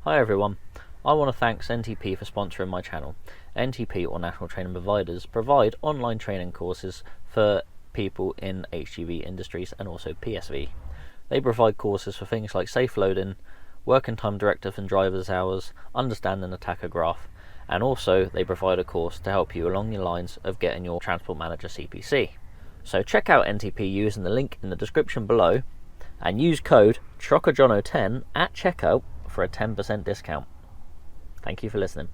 Hi everyone, I want to thank NTP for sponsoring my channel. NTP, or National Training Providers, provide online training courses for people in HGV industries and also PSV. They provide courses for things like safe loading, working time directive and driver's hours, understanding the tachograph, and also they provide a course to help you along your lines of getting your Transport Manager CPC. So check out NTP using the link in the description below and use code TROCKERJOHNO10 at checkout for a 10% discount. Thank you for listening.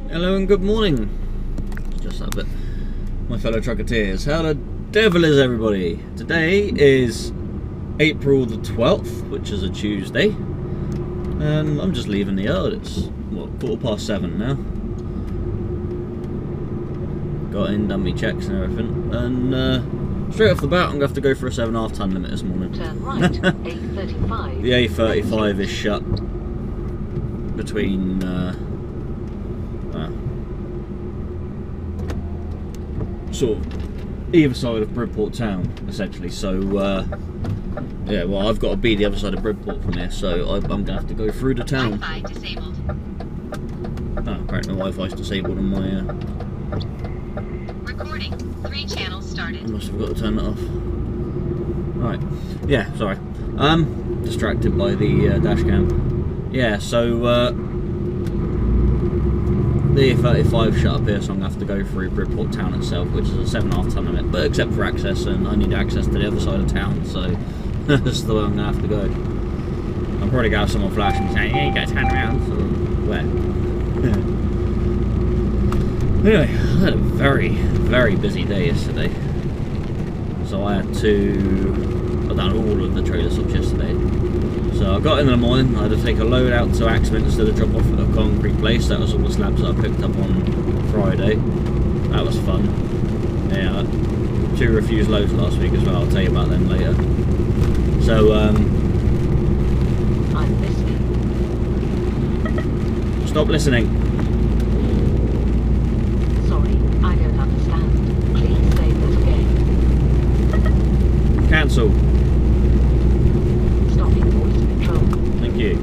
Hello and good morning. Just that bit. My fellow trucketeers, how the devil is everybody? Today is April the 12th, which is a Tuesday, and I'm just leaving the yard. It's what, 7:15 now. Got in, done me checks and everything, and straight off the bat I'm going to have to go for a 7.5 ton limit this morning. Turn right, A35. The A35 is shut between sort of either side of Bridport town, essentially. So yeah, well, I've got to be the other side of Bridport from here, so I'm going to have to go through the town. Wi-Fi disabled. Oh, apparently my Wi-Fi's disabled on my Recording. 3 channels I started. must have got to turn that off. Right, yeah, sorry, distracted by the dash cam. Yeah, so the A35 shut up here, so I'm going to have to go through Bridport town itself, which is a 7.5 ton limit, but except for access, and I need access to the other side of town, so that's the way I'm going to have to go. I'm probably going to have someone flash and say, yeah, you got to turn around, so where? Anyway, I had a very, very busy day yesterday, so I had to, I've done all of the trailer stops yesterday. So I got in the morning, I had to take a load out to Axminster to drop off at a concrete place. That was all the slabs that I picked up on Friday. That was fun. Yeah, 2 refused loads last week as well, I'll tell you about them later. So, I'm listening. stop listening. Sorry, I don't understand. Please say that again. Cancel. Stopping voice control. Thank you.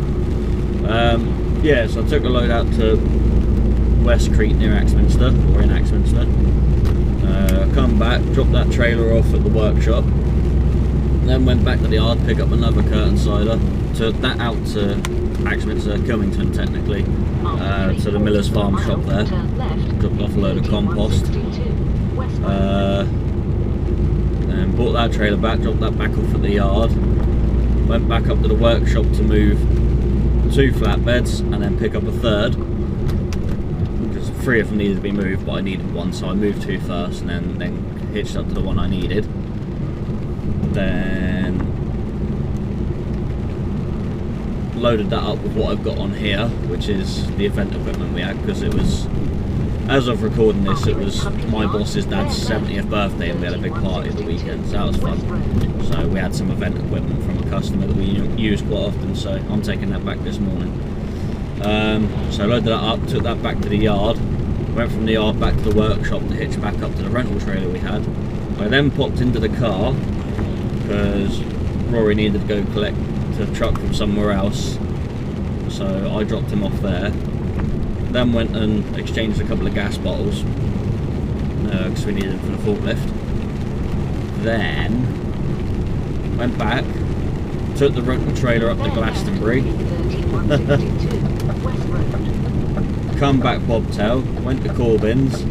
Yeah, so I took a load out to West Crete near Axminster, or in Axminster. Come back, dropped that trailer off at the workshop, then went back to the yard, pick up another curtain sider, took that out to Axminster, Cummington technically, to the Miller's Farm shop there, dropped off a load of compost, and brought that trailer back, dropped that back off at the yard, went back up to the workshop to move 2 flatbeds and then pick up a third, because 3 of them needed to be moved, but I needed 1, so I moved 2 first and then hitched up to the one I needed. Then loaded that up with what I've got on here, which is the event equipment we had, because it was, as of recording this, it was my boss's dad's 70th birthday and we had a big party at the weekend, so that was fun. So we had some event equipment from a customer that we use quite often, so I'm taking that back this morning. So I loaded that up, took that back to the yard, went from the yard back to the workshop to hitch back up to the rental trailer we had. I then popped into the car because Rory needed to go collect the truck from somewhere else, so I dropped him off there. Then went and exchanged a couple of gas bottles because we needed them for the forklift. Then went back, took the rental trailer up to Glastonbury, come back Bobtail, went to Corbin's,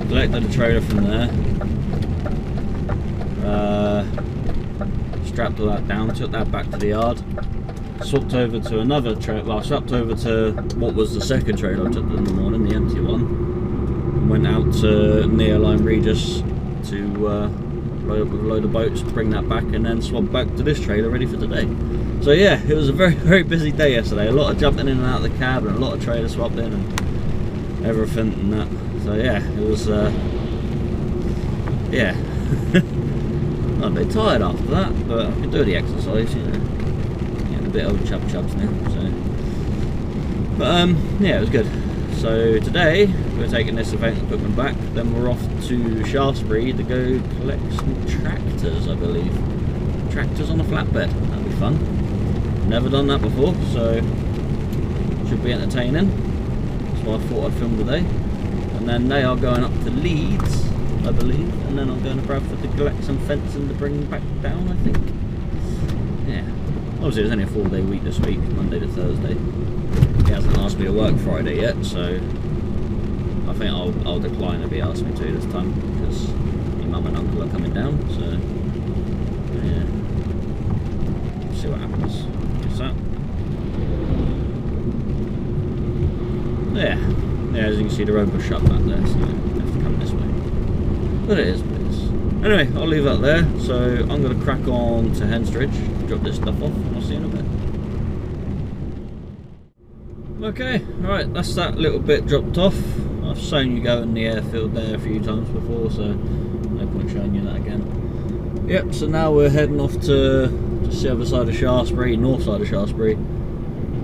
collected the trailer from there, strapped all that down, took that back to the yard, swapped over to another trailer, well, swapped over to what was the second trailer I took in the morning, the empty one, and went out to near Lyme Regis to load up with a load of boats, bring that back, and then swap back to this trailer ready for today. So yeah, it was a very, very busy day yesterday. A lot of jumping in and out of the cab and a lot of trailers swapped in and everything and that. So yeah, it was yeah. I'm a bit tired after that, but I can do the exercise, you know. Getting a bit old chubs now, so. But yeah, it was good. So today we're taking this event equipment back, then we're off to Shaftesbury to go collect some tractors, I believe. Tractors on a flatbed, that'll be fun. Never done that before, so should be entertaining. That's why I thought I'd film today. And then they are going up to Leeds, I believe, and then I'm going to Bradford to collect some fencing to bring back down, I think. Yeah. Obviously there's only a 4-day week this week, Monday to Thursday. He hasn't asked me to work Friday yet, so I think I'll decline if he asks me to this time, because my mum and uncle are coming down, so yeah. See what happens. Guess that. Yeah, as you can see the road was shut back there, so I have to come this way. But it is what it is. Anyway, I'll leave that there, so I'm going to crack on to Henstridge, drop this stuff off, and I'll see you in a bit. Okay, right, that's that little bit dropped off. I've shown you going in the airfield there a few times before, so no point showing you that again. Yep, so now we're heading off to just the other side of Shaftesbury, north side of Shaftesbury,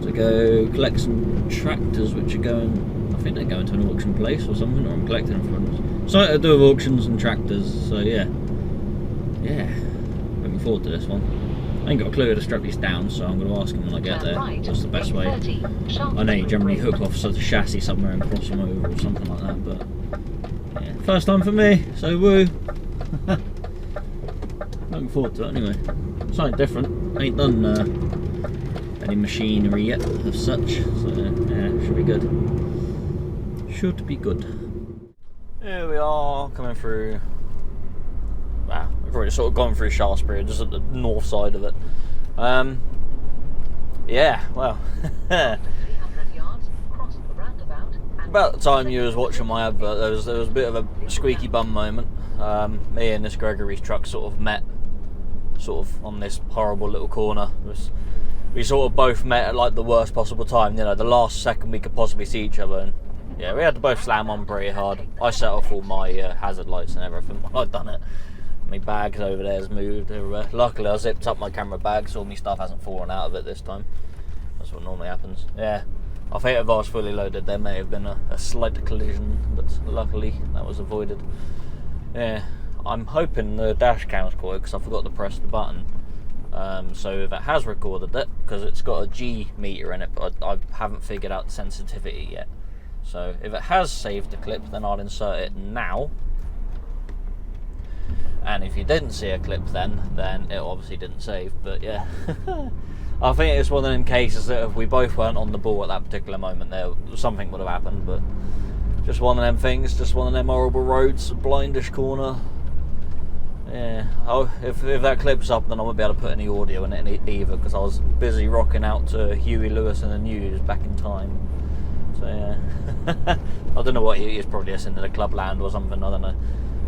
to go collect some tractors which are going, I think they're going to an auction place or something, or I'm collecting them from something to do with auctions and tractors, so yeah. Yeah, looking forward to this one. I ain't got a clue how to strap these down, so I'm going to ask him when I get there what's the best way. I know you generally hook off such a chassis somewhere and cross them over or something like that, but yeah, first time for me, so woo. Looking forward to it anyway. Something different. I ain't done any machinery yet of such, so yeah, should be good. Should be good. Here we are, coming through. Wow, we've already sort of gone through Shaftesbury, just at the north side of it. Yeah, well, about the time you was watching my advert, there was a bit of a squeaky bum moment. Me and this Gregory's truck sort of met, sort of on this horrible little corner. We sort of both met at like the worst possible time, you know, the last second we could possibly see each other. And yeah, we had to both slam on pretty hard. I set off all my hazard lights and everything when I'd done it. My bags over there has moved everywhere. Luckily I zipped up my camera bag so all my stuff hasn't fallen out of it this time. That's what normally happens. Yeah, I think if I was fully loaded there may have been a slight collision, but luckily that was avoided. Yeah, I'm hoping the dash cam's caught because I forgot to press the button. So if it has recorded it, because it's got a G meter in it, but I haven't figured out the sensitivity yet. So if it has saved the clip, then I'll insert it now. And if you didn't see a clip then it obviously didn't save, but yeah. I think it's one of them cases that if we both weren't on the ball at that particular moment, something would have happened, but just one of them things, just one of them horrible roads, blindish corner. Yeah, if that clip's up, then I won't be able to put any audio in it either, because I was busy rocking out to Huey Lewis and the News back in time. So yeah, I don't know what he is, probably listening to the Clubland or something, I don't know.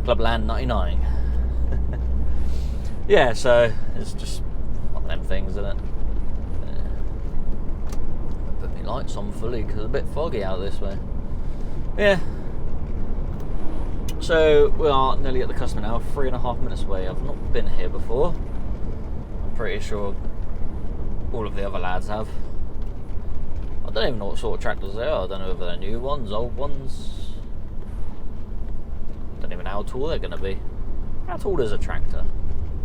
Clubland 99. Yeah, so it's just one of them things, isn't it? Put my lights on fully because it's a bit foggy out this way. Yeah. So we are nearly at the customer now, 3.5 minutes away. I've not been here before. I'm pretty sure all of the other lads have. I don't even know what sort of tractors they are. I don't know whether they're new ones, old ones. I don't even know how tall they're going to be. How tall is a tractor?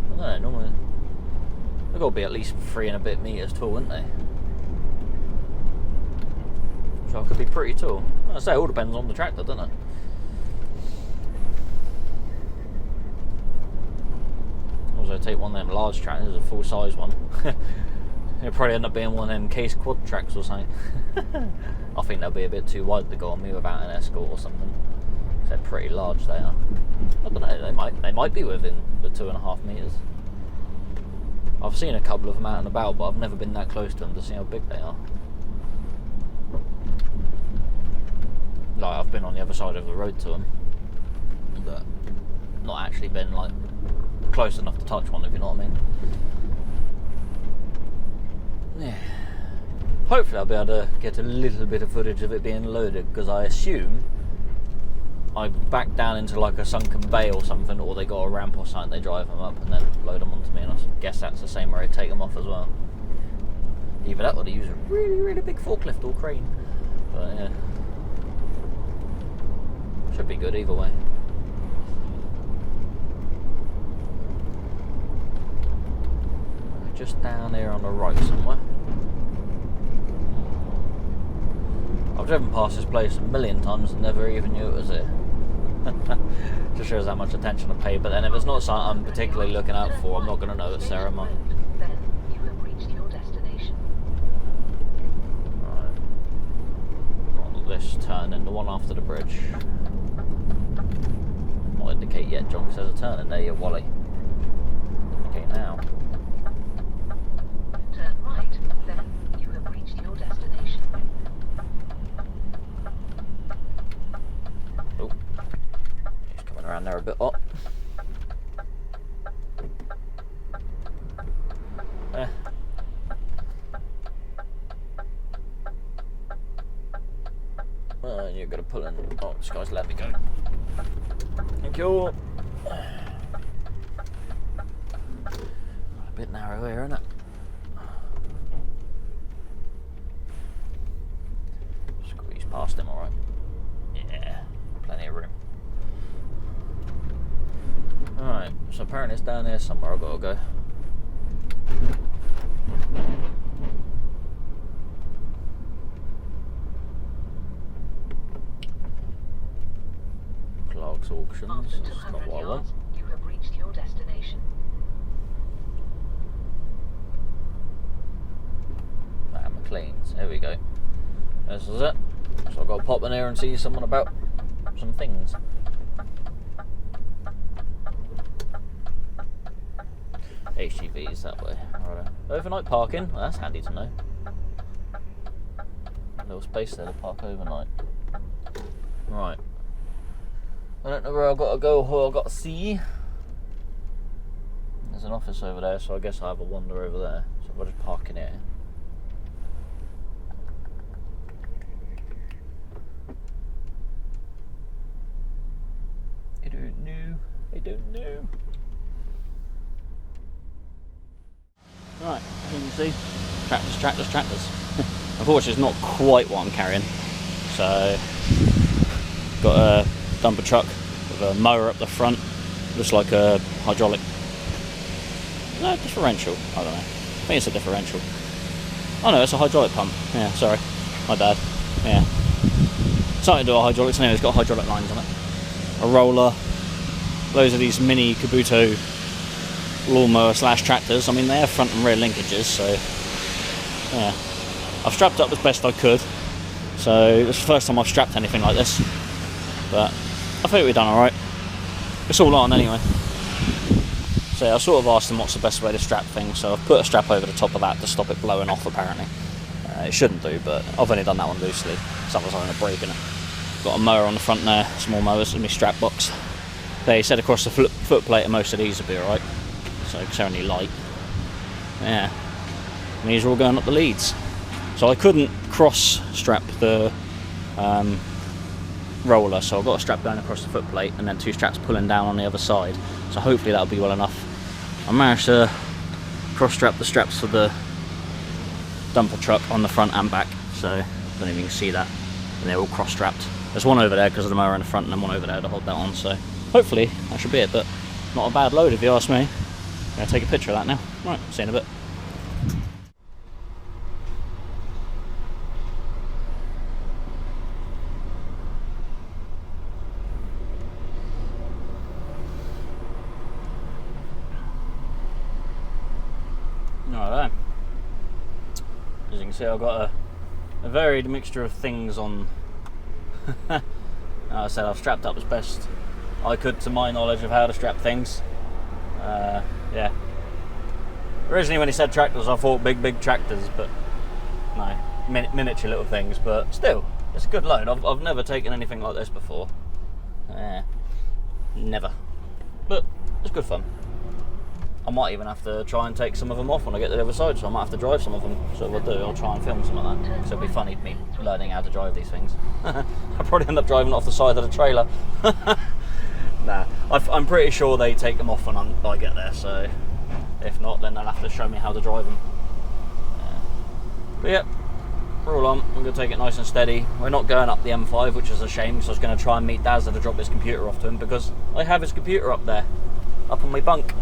I don't know, normally they've got to be at least 3 and a bit meters tall, wouldn't they? So it could be pretty tall. I say it all depends on the tractor, doesn't it? Also take one of them large tractors, a full size one. It'll probably end up being one of them Case quad tracks or something. I think they'll be a bit too wide to go on me without an escort or something. They're pretty large, they are. I don't know, they might be within the 2.5 meters. I've seen a couple of them out and about, but I've never been that close to them to see how big they are. Like, I've been on the other side of the road to them, but not actually been like close enough to touch one, if you know what I mean. Yeah. Hopefully I'll be able to get a little bit of footage of it being loaded, because I assume I back down into like a sunken bay or something, or they got a ramp or something, they drive them up and then load them onto me, and I guess that's the same where they take them off as well. Either that or they use a really, really big forklift or crane. But yeah. Should be good either way. Just down here on the right somewhere. I've driven past this place a million times and never even knew it was there. Just shows how much attention I pay, but then if it's not something I'm particularly looking out for, I'm not going to know it's there, am I? Then you have reached your destination. Right. Not this turn in, the one after the bridge. Not indicate yet, John says a turn in there, you Wally. Indicate now. Turn right, then you have reached your destination. Oh, he's coming around there a bit. Oh. And you're going to pull in. Oh, this guy's let me go. Thank you. A bit narrow here, isn't it? Squeeze past him, alright. Yeah, plenty of room. Alright, so apparently it's down there somewhere I've got to go. Clark's Auctions, After that's not 200 what I want. yards, you have reached your destination. McLean's, there we go. This is it. So I've got to pop in here and see someone about some things. HGVs that way. Right. Overnight parking, well, that's handy to know. A little space there to park overnight. Right. I don't know where I've got to go or who I've got to see. There's an office over there, so I guess I'll have a wander over there. So I'll just park in here. I don't know. Right, as you can see, tractors. Unfortunately, it's not quite what I'm carrying. So, got a dumper truck with a mower up the front, looks like a hydraulic. No, differential. I don't know. I think it's a differential. Oh no, it's a hydraulic pump. Yeah, sorry, my bad. Yeah, something to do with hydraulics. Anyway, it's got hydraulic lines on it. A roller. Loads of these mini Kabuto lawnmower / tractors. I mean, they have front and rear linkages, so yeah. I've strapped up as best I could. So it's the first time I've strapped anything like this, but I think we've done alright. It's all on anyway. So yeah, I sort of asked them what's the best way to strap things, so I've put a strap over the top of that to stop it blowing off apparently. It shouldn't do, but I've only done that one loosely. Someone's having a break in it. Got a mower on the front there, small mowers in my strap box. They said across the foot plate of most of these would be alright, so because they're only light. Yeah, and these are all going up the leads. So I couldn't cross strap the roller, so I've got a strap going across the foot plate and then two straps pulling down on the other side. So hopefully that'll be well enough. I managed to cross strap the straps for the dumper truck on the front and back, so I don't know if you can see that. And they're all cross strapped. There's one over there because of the mower in the front and then one over there to hold that on, so hopefully that should be it, but not a bad load if you ask me. I'm going to take a picture of that now. Right, see you in a bit. Alright, as you can see, I've got a varied mixture of things on. Like I said, I've strapped up as best I could to my knowledge of how to strap things. Yeah. Originally when he said tractors, I thought big tractors, but no, miniature little things, but still, it's a good load. I've never taken anything like this before. Never. But it's good fun. I might even have to try and take some of them off when I get to the other side, so I might have to drive some of them. So if I do, I'll try and film some of that, because it'll be funny me learning how to drive these things. I'll probably end up driving off the side of the trailer. Nah, I'm pretty sure they take them off when I get there, so if not, then they'll have to show me how to drive them. But yeah, we're all on. I'm going to take it nice and steady. We're not going up the M5, which is a shame, because I was going to try and meet Dazza to drop his computer off to him, because I have his computer up there, up on my bunk.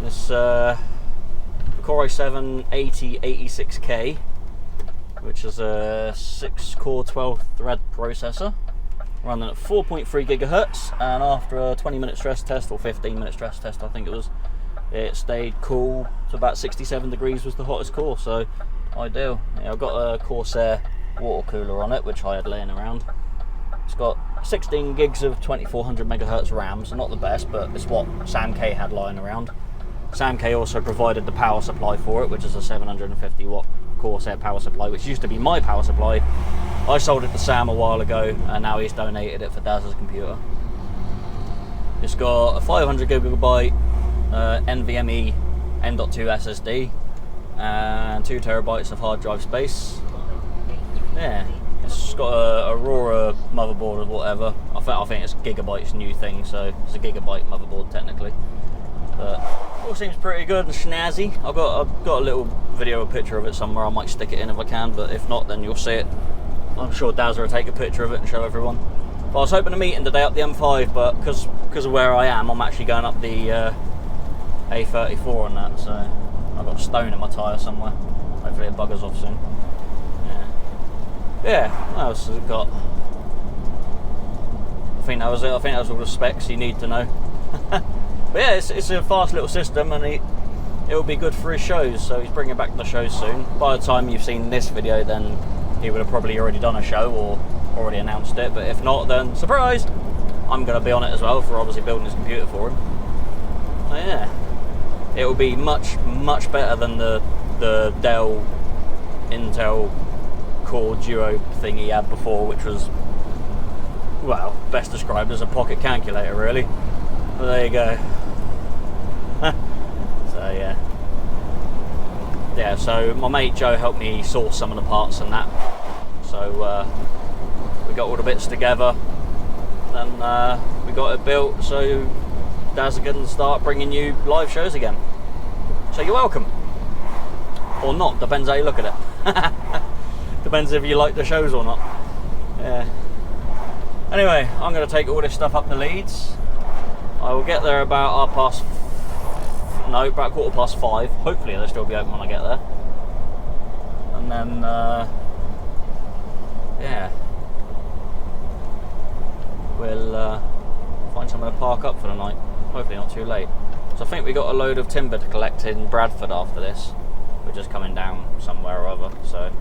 This Core i7 8086K, which is a 6-core 12-thread processor, running at 4.3 gigahertz, and after a 20-minute stress test, or 15-minute stress test I think it was, it stayed cool to about 67 degrees was the hottest core, so ideal. Yeah, I've got a Corsair water cooler on it, which I had laying around. It's got 16 gigs of 2400 megahertz RAM, so not the best, but it's what Sam K had lying around. Sam K also provided the power supply for it, which is a 750 watt Corsair power supply, which used to be my power supply. I sold it to Sam a while ago, and now he's donated it for Daz's computer. It's got a 500 gigabyte NVMe M.2 SSD and 2 terabytes of hard drive space. Yeah, it's got a Aurora motherboard or whatever. I think it's Gigabyte's new thing, so it's a Gigabyte motherboard technically. But all seems pretty good and snazzy. I've got a little video, a picture of it somewhere. I might stick it in if I can, but if not, then you'll see it. I'm sure Dazza will take a picture of it and show everyone. But I was hoping to meet him today up the M5, but because of where I am, I'm actually going up the A34 on that, so I've got a stone in my tyre somewhere. Hopefully it buggers off soon. Yeah, what else has it got? I think that was it. I think that was all the specs you need to know. But yeah, it's a fast little system, and it'll be good for his shows, so he's bringing back the shows soon. By the time you've seen this video, then he would have probably already done a show or already announced it, but if not, then surprise! I'm going to be on it as well, for obviously building his computer for him. So yeah, it will be much better than the Dell Intel Core Duo thing he had before, which was, well, best described as a pocket calculator really. But there you go. So yeah, so my mate Joe helped me source some of the parts and that, so we got all the bits together, and we got it built, so Daz can start bringing you live shows again. So you're welcome, or not, depends how you look at it. Depends if you like the shows or not. Yeah. Anyway, I'm going to take all this stuff up to Leeds. I will get there about about 5:15. Hopefully they'll still be open when I get there. And then, yeah, we'll find somewhere to park up for the night. Hopefully not too late. So I think we got a load of timber to collect in Bradford after this. We're just coming down somewhere or other. So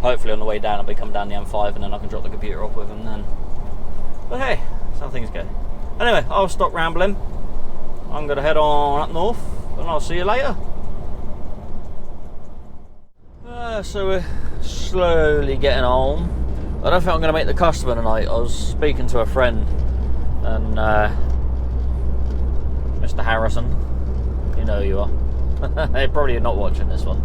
hopefully on the way down I'll be coming down the M5, and then I can drop the computer off with him then. But hey, that's how things go. Anyway, I'll stop rambling. I'm going to head on up north, and I'll see you later. So we're slowly getting home. I don't think I'm going to make the customer tonight. I was speaking to a friend, and Mr. Harrison, you know who you are. They're probably not watching this one.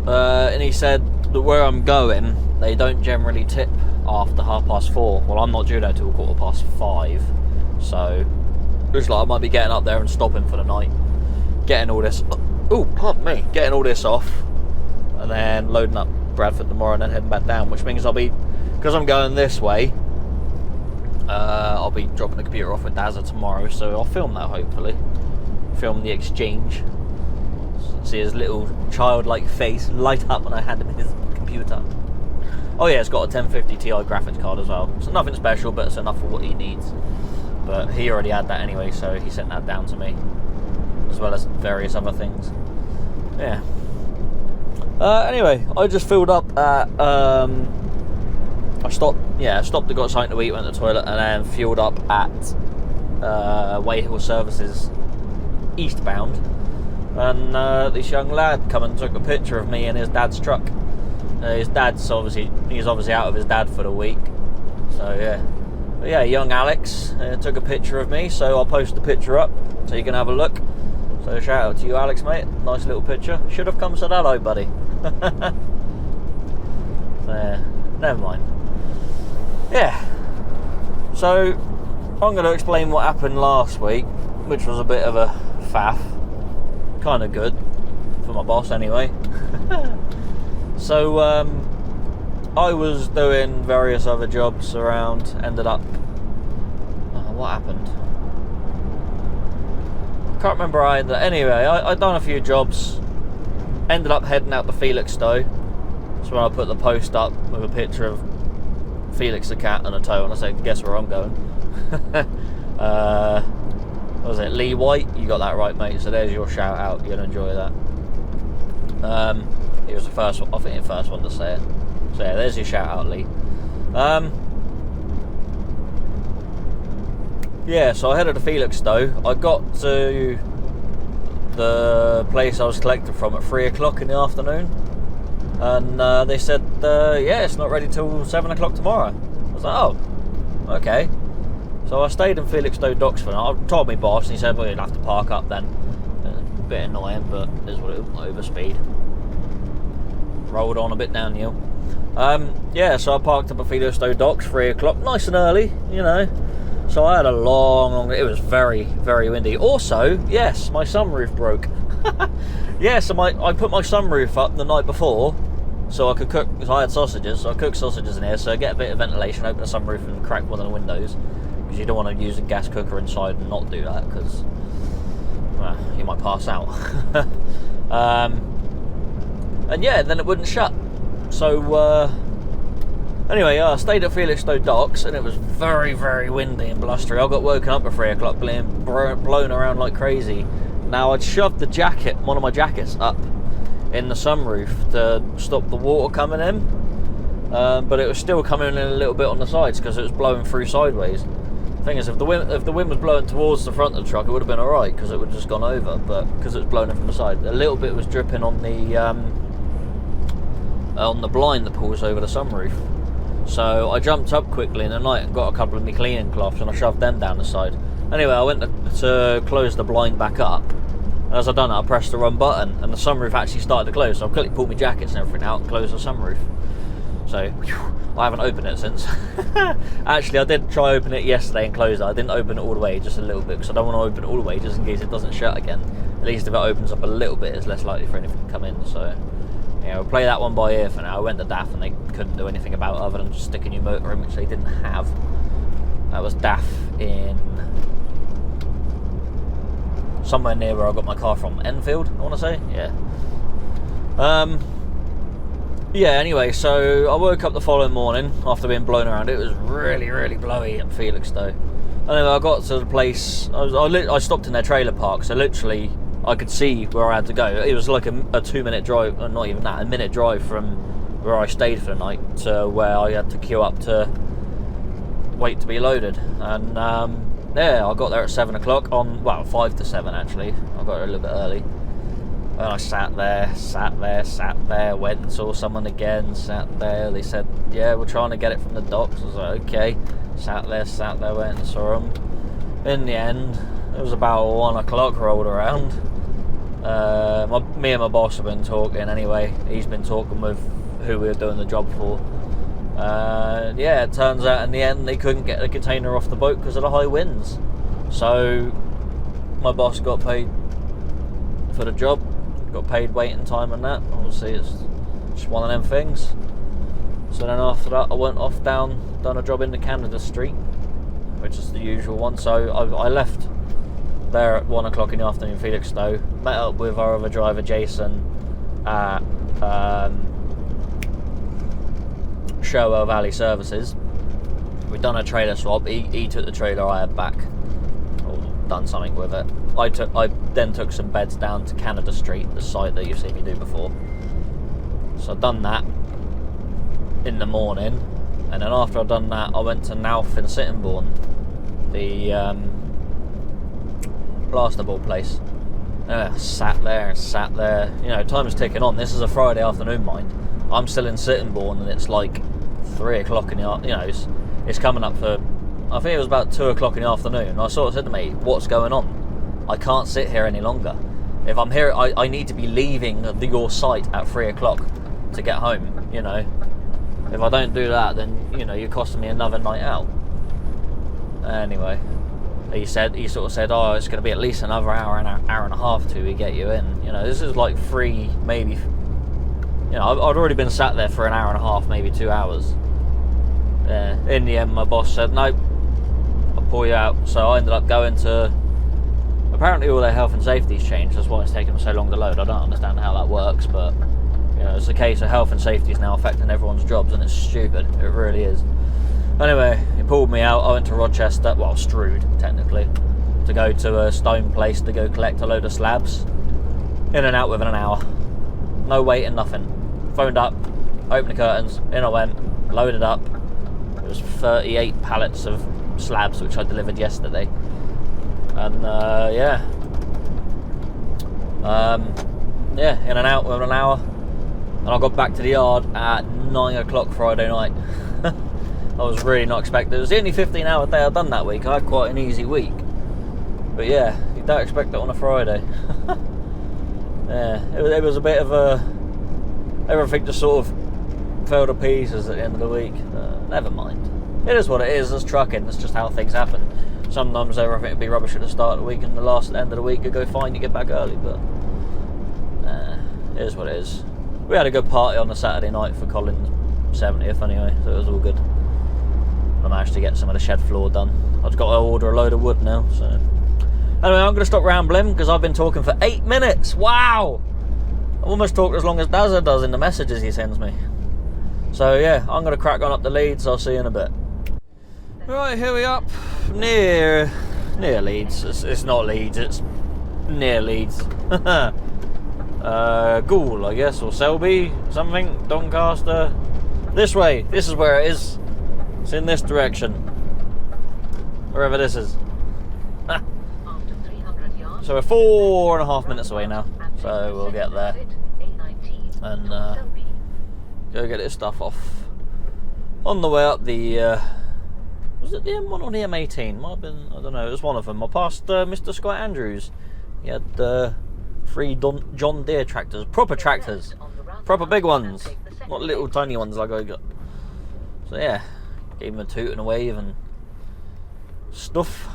And he said that where I'm going, they don't generally tip after 4:30. Well, I'm not due there till 5:15, so looks like I might be getting up there and stopping for the night, getting all this, getting all this off, and then loading up Bradford tomorrow, and then heading back down. Which means I'll be, because I'm going this way, I'll be dropping the computer off with Dazza tomorrow, so I'll film that hopefully, film the exchange, see his little childlike face light up when I hand him his computer. Oh yeah, it's got a 1050 Ti graphics card as well. So nothing special, but it's enough for what he needs. But he already had that anyway, so he sent that down to me, as well as various other things. Yeah. Anyway, I just filled up at I stopped to got something to eat, went to the toilet, and then fueled up at Wayhill Services eastbound. And this young lad come and took a picture of me in his dad's truck. His dad's he's obviously out of his dad for the week, so yeah. But yeah, young Alex took a picture of me, so I'll post the picture up so you can have a look. So shout out to you, Alex, mate. Nice little picture. Should have come said hello, buddy. Never mind. Yeah. So, I'm going to explain what happened last week, which was a bit of a faff. Kind of good. For my boss, anyway. So, I was doing various other jobs around, ended up... what happened? Can't remember anyway, I'd done a few jobs, ended up heading out to Felixstowe. So when I put the post up with a picture of Felix the cat and a toe, and I said, guess where I'm going. What was it, Lee White? You got that right, mate, so there's your shout out, you're going to enjoy that. He was the first one, I think the first one to say it. So yeah, there's your shout out, Lee. Yeah, so I headed to Felixstowe. I got to the place I was collected from at 3 o'clock in the afternoon, and they said, yeah, it's not ready till 7 o'clock tomorrow. I was like, oh, okay. So I stayed in Felixstowe docks for a night. I told my boss, and he said, well, you'll have to park up then. A bit annoying, but it's what it was, overspeed. Rolled on a bit downhill. Yeah, so I parked up at Felixstowe docks, 3 o'clock, nice and early, you know. So I had a long, it was very, very windy. Also, yes, my sunroof broke. Yeah, so I put my sunroof up the night before so I could cook, because I had sausages, so I cooked sausages in here, so I get a bit of ventilation, open the sunroof and crack one of the windows, because you don't want to use a gas cooker inside and not do that, because you might pass out. And yeah, then it wouldn't shut. So, anyway, I stayed at Felixstowe docks, and it was very, very windy and blustery. I got woken up at 3 o'clock, being blown around like crazy. Now, I'd shoved the jacket, one of my jackets, up in the sunroof to stop the water coming in, but it was still coming in a little bit on the sides because it was blowing through sideways. The thing is, if the wind was blowing towards the front of the truck, it would have been alright because it would have just gone over, but because it was blowing in from the side, a little bit was dripping on the blind that pulls over the sunroof. So I jumped up quickly in the night and got a couple of my cleaning cloths, and I shoved them down the side. Anyway, I went to close the blind back up, and as I done it, I pressed the wrong button, and the sunroof actually started to close. So I quickly pulled my jackets and everything out and closed the sunroof. So I haven't opened it since. Actually, I did try open it yesterday and close it. I didn't open it all the way, just a little bit, because I don't want to open it all the way just in case it doesn't shut again. At least if it opens up a little bit, it's less likely for anything to come in. So yeah, we'll play that one by ear for now. I went to DAF and they couldn't do anything about it other than just stick a new motor in, which they didn't have. That was DAF in somewhere near where I got my car from. Enfield, I want to say? Yeah. Yeah, anyway, so I woke up the following morning after being blown around. It was really, really blowy at Felixstowe. Anyway, I got to the place. I stopped in their trailer park, so literally I could see where I had to go. It was like a 2-minute drive, or not even that, a minute drive from where I stayed for the night to where I had to queue up to wait to be loaded. And yeah, I got there at 7 o'clock on, well, 5 to 7 actually. I got there a little bit early. And I sat there, went and saw someone again, sat there. They said, yeah, we're trying to get it from the docks. I was like, okay. Sat there, went and saw them. In the end, it was about 1 o'clock rolled around. Me and my boss have been talking anyway. He's been talking with who we were doing the job for. Yeah, it turns out in the end they couldn't get the container off the boat because of the high winds. So my boss got paid for the job, got paid waiting time and that. Obviously it's just one of them things. So then after that I went off done a job in the Canada Street, which is the usual one. So I left there at 1 o'clock in the afternoon in Felixstowe, met up with our other driver Jason at Sherwell Valley Services. We'd done a trailer swap. He took the trailer I had back, or done something with it. I then took some beds down to Canada Street, the site that you've seen me do before. So I'd done that in the morning, and then after I'd done that I went to Nauf in Sittingbourne, the plasterboard place. Sat there, you know, time is ticking on. This is a Friday afternoon, mind. I'm still in Sittingbourne and it's like 3 o'clock in the afternoon, you know, it's coming up for, I think it was about 2 o'clock in the afternoon, and I sort of said to me, what's going on? I can't sit here any longer. If I'm here, I need to be leaving your site at 3 o'clock to get home, you know. If I don't do that, then, you know, you're costing me another night out. Anyway, he sort of said, oh, it's going to be at least another hour and a half till we get you in. You know, this is like 3, maybe, you know, I'd already been sat there for an hour and a half, maybe 2 hours. In the end, my boss said, nope, I'll pull you out. So I ended up going to, apparently all their health and safety's changed, that's why it's taken them so long to load. I don't understand how that works, but, you know, it's a case of health and safety is now affecting everyone's jobs, and it's stupid, it really is. Anyway, he pulled me out. I went to Rochester, well, Strood, technically, to go to a stone place to go collect a load of slabs. In and out within an hour. No waiting, nothing. Phoned up, opened the curtains, in I went, loaded up. It was 38 pallets of slabs, which I delivered yesterday. And, yeah, in and out within an hour. And I got back to the yard at 9 o'clock Friday night. I was really not expecting it. It was the only 15-hour day I'd done that week. I had quite an easy week. But yeah, you don't expect it on a Friday. Yeah, it was a bit of a... Everything just sort of fell to pieces at the end of the week. Never mind. It is what it is. It's trucking. That's just how things happen. Sometimes everything would be rubbish at the start of the week, and the end of the week you go fine, you get back early. But it is what it is. We had a good party on the Saturday night for Colin's 70th anyway, so it was all good. I managed to get some of the shed floor done. I've got to order a load of wood now, so... Anyway, I'm going to stop rambling, because I've been talking for 8 minutes! Wow! I've almost talked as long as Dazza does in the messages he sends me. So yeah, I'm going to crack on up the Leeds. I'll see you in a bit. Right, here we up. Near Leeds. It's not Leeds, it's near Leeds. Goole, I guess, or Selby, something, Doncaster. This way, this is where it is. It's in this direction. Wherever this is. So we're 4.5 minutes away now. So we'll get there. And go get this stuff off. On the way up the... was it the M1 or the M18? Might have been, I don't know, it was one of them. I passed Mr. Scott Andrews. He had 3 John Deere tractors. Proper tractors. Proper big ones. Not little tiny ones like I got. So yeah. Gave him a toot and a wave and stuff.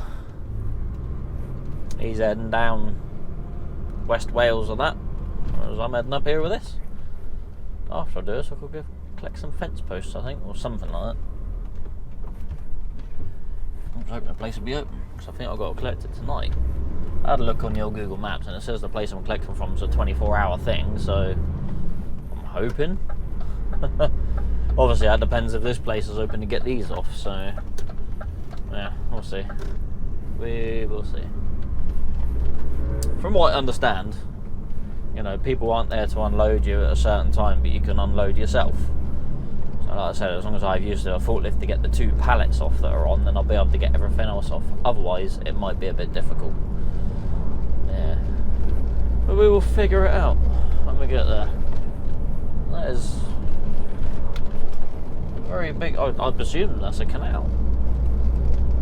He's heading down West Wales or that. Whereas I'm heading up here with this. After I do this, I could go collect some fence posts, I think, or something like that. I'm just hoping the place will be open, because I think I've got to collect it tonight. I had a look on your Google Maps and it says the place I'm collecting from is a 24-hour thing, so I'm hoping. Obviously, that depends if this place is open to get these off, so yeah, we'll see. We will see. From what I understand, you know, people aren't there to unload you at a certain time, but you can unload yourself. So like I said, as long as I've used a forklift to get the 2 pallets off that are on, then I'll be able to get everything else off. Otherwise, it might be a bit difficult. Yeah. But we will figure it out when we get there. That is very big. I presume that's a canal.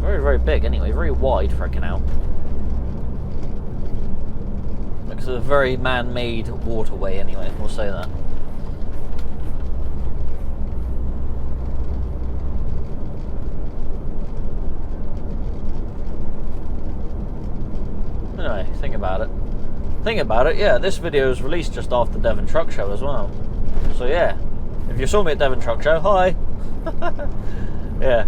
Very, very big anyway. Very wide for a canal. Looks a very man-made waterway anyway, we'll say that. Anyway, think about it, yeah, this video was released just after Devon Truck Show as well. So yeah, if you saw me at Devon Truck Show, hi! Yeah.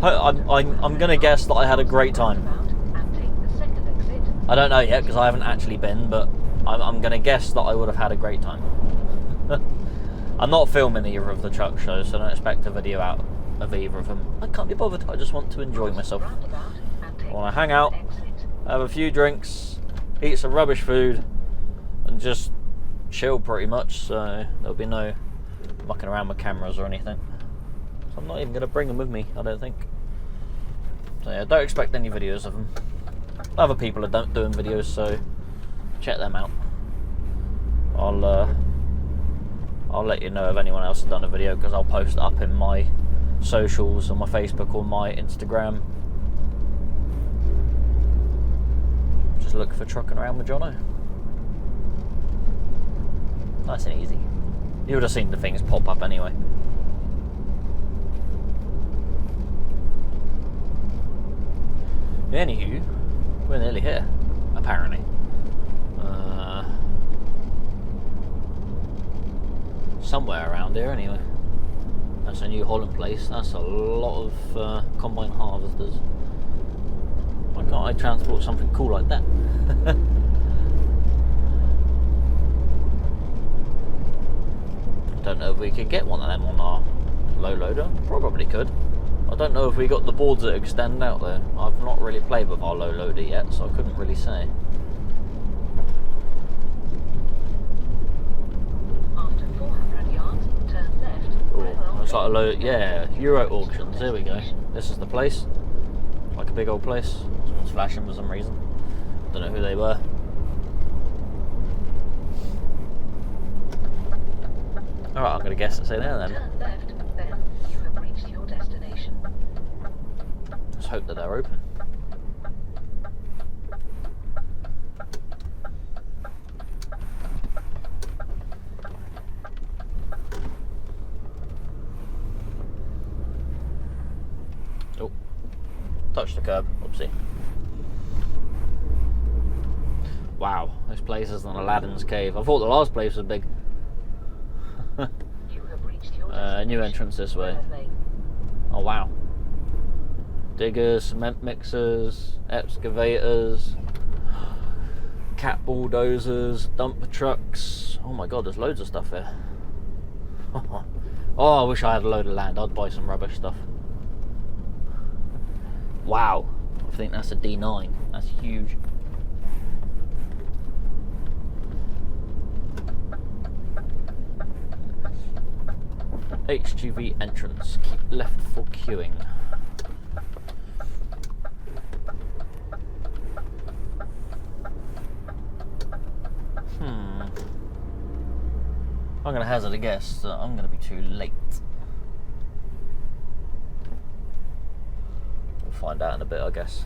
I'm going to guess that I had a great time. I don't know yet because I haven't actually been, but I'm going to guess that I would have had a great time. I'm not filming either of the truck shows, so don't expect a video out of either of them. I can't be bothered, I just want to enjoy myself. I want to hang out, have a few drinks, eat some rubbish food, and just chill pretty much, so there'll be no mucking around with cameras or anything. So I'm not even going to bring them with me, I don't think. So yeah, don't expect any videos of them. Other people are doing videos, so check them out. I'll let you know if anyone else has done a video, because I'll post it up in my socials, on my Facebook or my Instagram. Just look for Trucking Around with Jono. Nice and easy. You would have seen the things pop up anyway. Anywho, we're nearly here, apparently. Somewhere around here, anyway. That's a New Holland place. That's a lot of combine harvesters. Why can't I transport something cool like that? Don't know if we could get one of them on our low loader. Probably could. I don't know if we got the boards that extend out there. I've not really played with our low loader yet, so I couldn't really say. After 400 yards, turn left. Oh, looks like a low. Yeah, Euro auctions. There we go. This is the place. Like a big old place. Someone's flashing for some reason. Don't know who they were. Alright, I'm going to guess it's in there then. Turn left, then you have reached your destination. Let's hope that they're open. Oh, touched the curb. Oopsie. Wow, this place is an Aladdin's cave. I thought the last place was big. You have reached your destination. New entrance this way. Oh wow. Diggers, cement mixers, excavators, cat bulldozers, dumper trucks. Oh my god, there's loads of stuff here. Oh, I wish I had a load of land. I'd buy some rubbish stuff. Wow. I think that's a D9. That's huge. HGV entrance. Keep left for queuing. I'm going to hazard a guess that I'm going to be too late. We'll find out in a bit, I guess.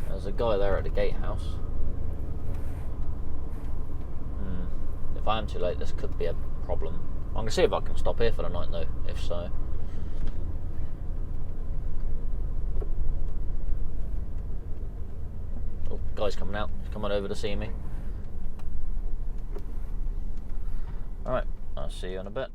There's a guy there at the gatehouse. If I am too late, this could be a problem. I'm going to see if I can stop here for the night though, if so. Oh, guy's coming out. He's coming over to see me. Alright, I'll see you in a bit.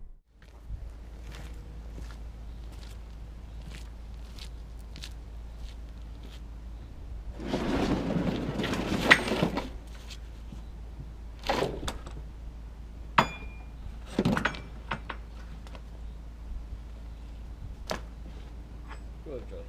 Good job.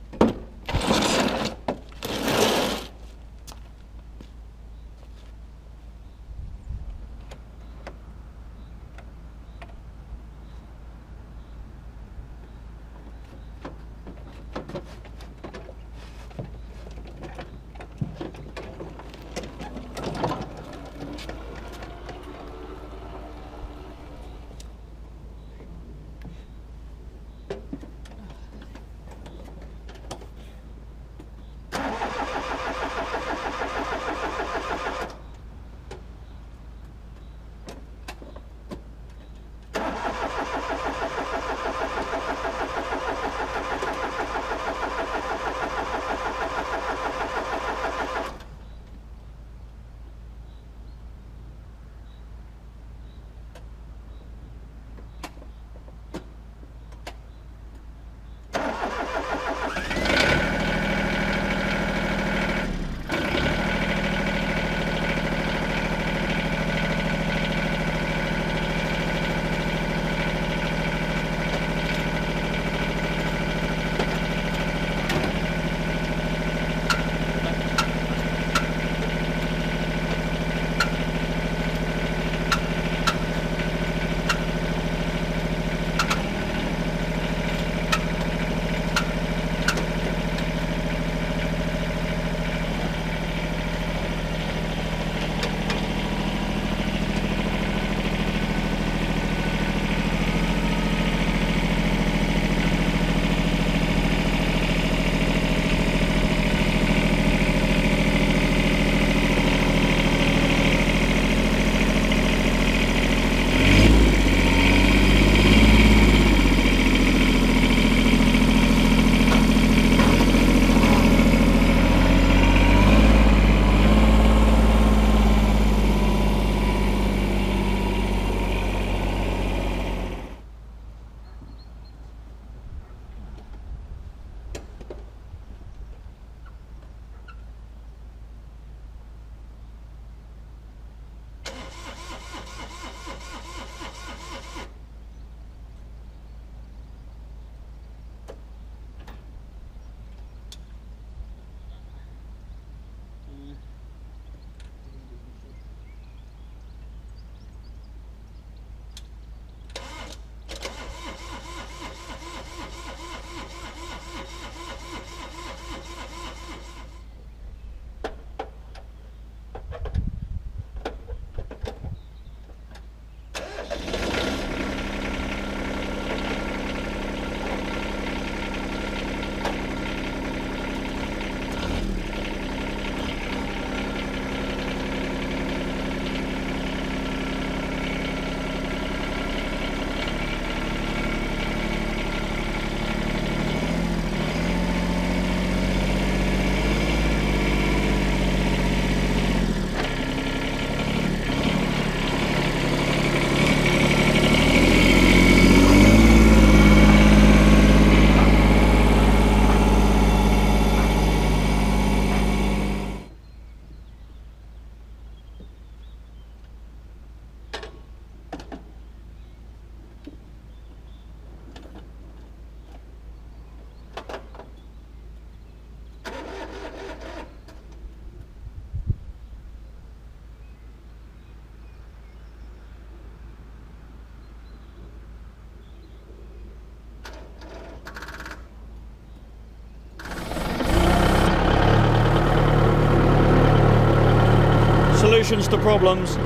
solutions to problems.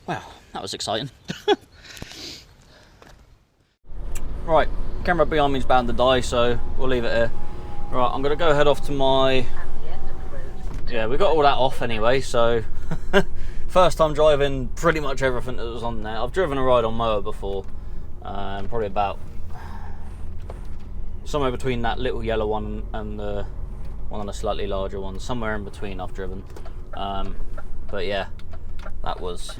Well, that was exciting. Right, camera behind me's bound to die, so we'll leave it here. Right, I'm going to go head off to my... At the end of the road, Yeah, we got all that off anyway, so... First time driving pretty much everything that was on there. I've driven a ride on mower before. Probably about... somewhere between that little yellow one and the one of the slightly larger ones. Somewhere in between I've driven. But yeah, that was...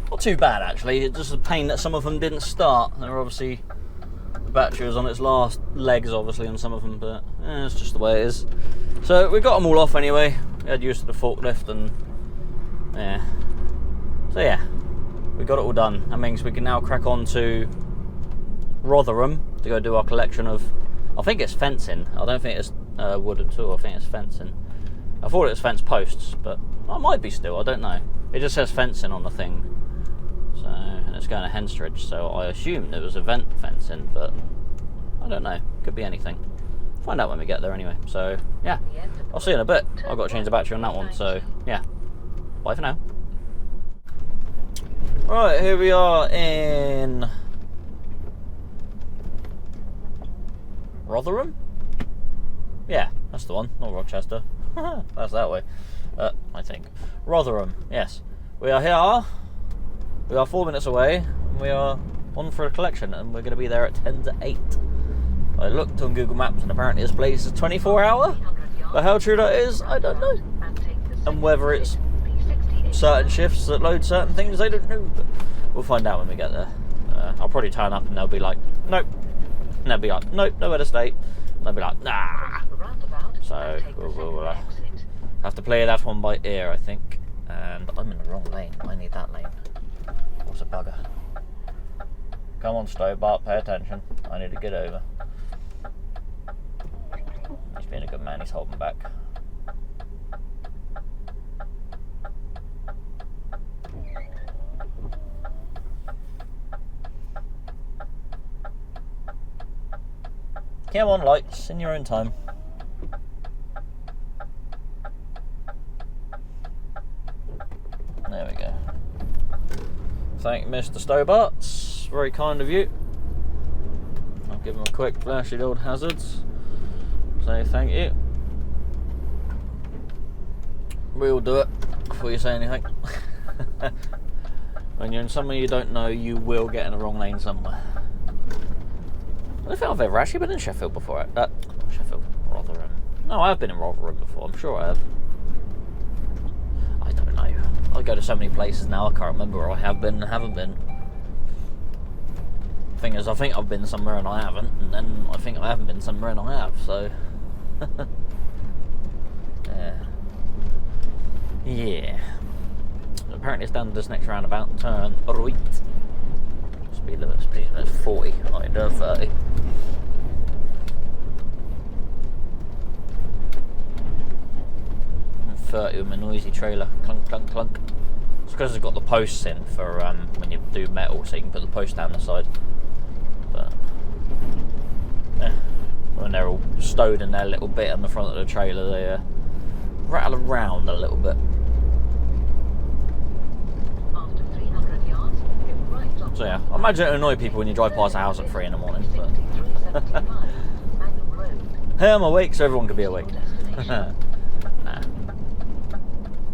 not too bad actually. It's just a pain that some of them didn't start. They were obviously... the battery was on its last legs obviously on some of them, but it's just the way it is. So we got them all off anyway. We had used to the forklift and yeah. So yeah, we got it all done. That means we can now crack on to Rotherham to go do our collection of, I think it's fencing. I don't think it's wood at all. I think it's fencing. I thought it was fence posts, but it might be still. I don't know. It just says fencing on the thing. So, and it's going to Henstridge, so I assumed it was event fencing, but I don't know. Could be anything. Find out when we get there anyway. So, yeah. I'll see you in a bit. I've got to change the battery on that one, so, yeah. Bye for now. Right, here we are in... Rotherham? Yeah, that's the one, not Rochester. That's that way, I think. Rotherham, yes. We are here. We are 4 minutes away, and we are on for a collection, and we're going to be there at 10 to 8. I looked on Google Maps, and apparently this place is 24-hour. But how true that is, I don't know. And whether it's certain shifts that load certain things, I don't know. But we'll find out when we get there. I'll probably turn up, and they'll be like, nope. And they'll be like, nope, nowhere to stay. And they'll be like, nah. So we'll have to play that one by ear, I think. And I'm in the wrong lane. I need that lane. What's a bugger? Come on, Stobart, pay attention. I need to get over. He's being a good man, he's holding back. Come on, lights, in your own time. There we go. Thank you, Mr. Stobarts. Very kind of you. I'll give him a quick flash of the old hazards. Say thank you. We'll do it before you say anything. When you're in somewhere you don't know, you will get in the wrong lane somewhere. I don't think I've ever actually been in Sheffield before. Sheffield, Rotherham. No, I have been in Rotherham before. I'm sure I have. I don't know. I go to so many places now, I can't remember where I have been and haven't been. Thing is, I think I've been somewhere and I haven't, and then I think I haven't been somewhere and I have, so... yeah. Apparently it's down to this next roundabout, turn right. Speed limit, that's 40, I do 30. I'm 30 with my noisy trailer, clunk, clunk, clunk. It's because it's got the posts in for when you do metal, so you can put the post down the side. But yeah, when they're all stowed in their little bit on the front of the trailer, they rattle around a little bit. After 300 yards, get right on. So yeah, I imagine it annoy people when you drive past a house at 3 in the morning. But hey, I'm awake, so everyone can be awake. Nah.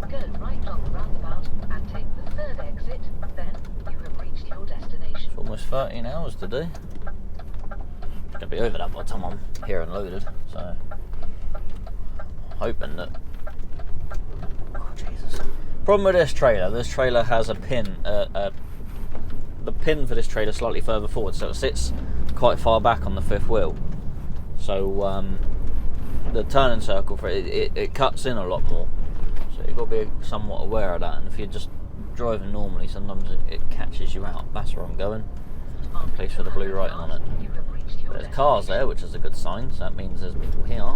Go right on the roundabout and take the third exit, then you have reached your destination. It's almost 13 hours to do. It's going to be over that by the time I'm here and loaded, so hoping that... Oh, Jesus. Problem with this trailer has a pin, the pin for this trailer slightly further forward, so it sits quite far back on the fifth wheel. So the turning circle for it cuts in a lot more. So you've got to be somewhat aware of that, and if you're just driving normally, sometimes it catches you out. That's where I'm going. Place for the blue writing on it. There's cars there, which is a good sign, so that means there's people here.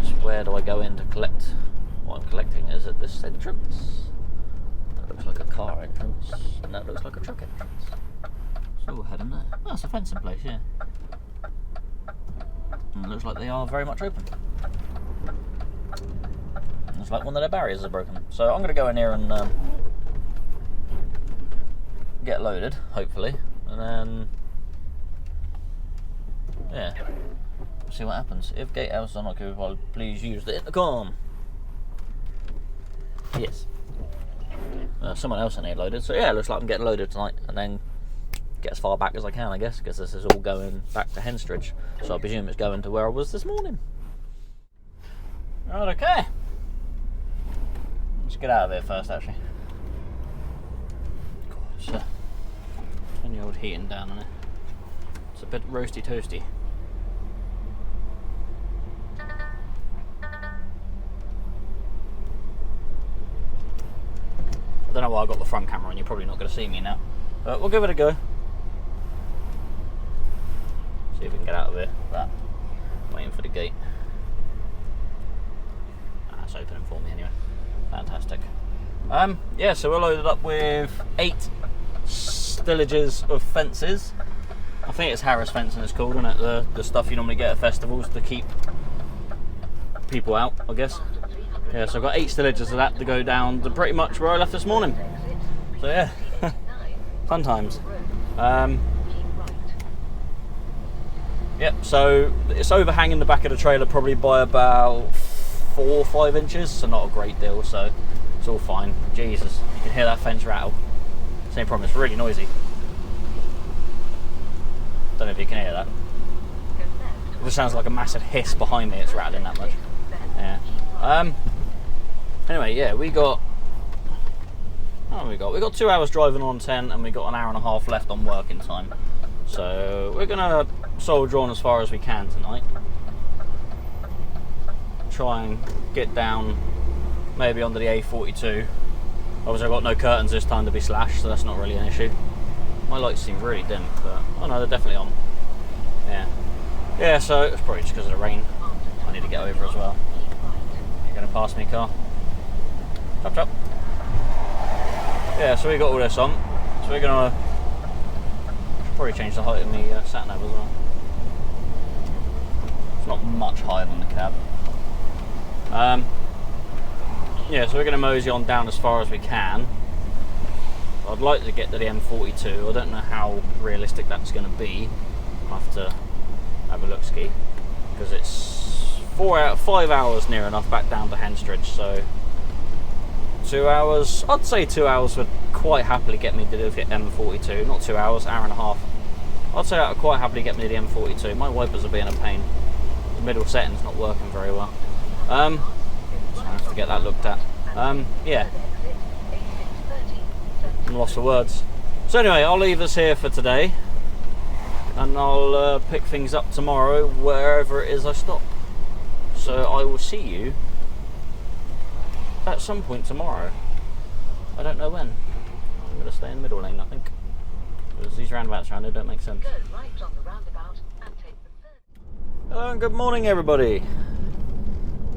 Just where do I go in to collect what I'm collecting? Is it this entrance? That looks like a car entrance, and that looks like a truck entrance. So we'll head in there. Oh, it's a fencing place, yeah. And it looks like they are very much open. Looks like one of their barriers are broken. So I'm going to go in here and get loaded, hopefully, and then yeah, we'll see what happens. If gatehouse are not occupied, please use the intercom. Yes. Someone else in here loaded, so yeah, it looks like I'm getting loaded tonight, and then get as far back as I can, I guess, because this is all going back to Henstridge, so I presume it's going to where I was this morning. Right, okay. Let's get out of here first, actually. God, turn the old heating down on it. It's a bit roasty toasty. I don't know why I got the front camera on, you're probably not going to see me now. But we'll give it a go. See if we can get out of here. That. Waiting for the gate. It's opening for me anyway. Fantastic. Yeah, so we're loaded up with 8 stillages of fences. I think it's Harris fencing it's called, isn't it? The stuff you normally get at festivals to keep people out, I guess. Yeah, so I've got 8 stillages of that to go down to pretty much where I left this morning. So yeah, fun times. Yep, so it's overhanging the back of the trailer probably by about 4 or 5 inches, so not a great deal, so it's all fine. Jesus, you can hear that fence rattle. Same problem, it's really noisy. Don't know if you can hear that. It just sounds like a massive hiss behind me, it's rattling that much. Yeah. Anyway, yeah, we got 2 hours driving on 10, and we got an hour and a half left on working time. So we're gonna soldier on as far as we can tonight. Try and get down maybe onto the A42. Obviously I've got no curtains this time to be slashed, so that's not really an issue. My lights seem really dim, but oh no, they're definitely on. Yeah, so it's probably just because of the rain. I need to get over as well. You're gonna pass me, car? Chop chop. Yeah, so we got all this on. So we're gonna probably change the height of the sat nav as well. It's not much higher than the cab. Yeah, so we're going to mosey on down as far as we can. I'd like to get to the M42. I don't know how realistic that's going to be. I'll have to have a look ski, because it's 5 hours near enough back down to Henstridge, so 2 hours. I'd say 2 hours would quite happily get me to the M42. Not 2 hours, hour and a half. I'd say that would quite happily get me to the M42. My wipers are being a pain. The middle setting's not working very well. So I have to get that looked at. Yeah. I'm lost for words. So anyway, I'll leave us here for today, and I'll pick things up tomorrow wherever it is I stop. So I will see you at some point tomorrow. I don't know when. I'm going to stay in the middle lane, I think, because these roundabouts around here don't make sense. Go right on the roundabout and take the third. Hello and good morning, everybody.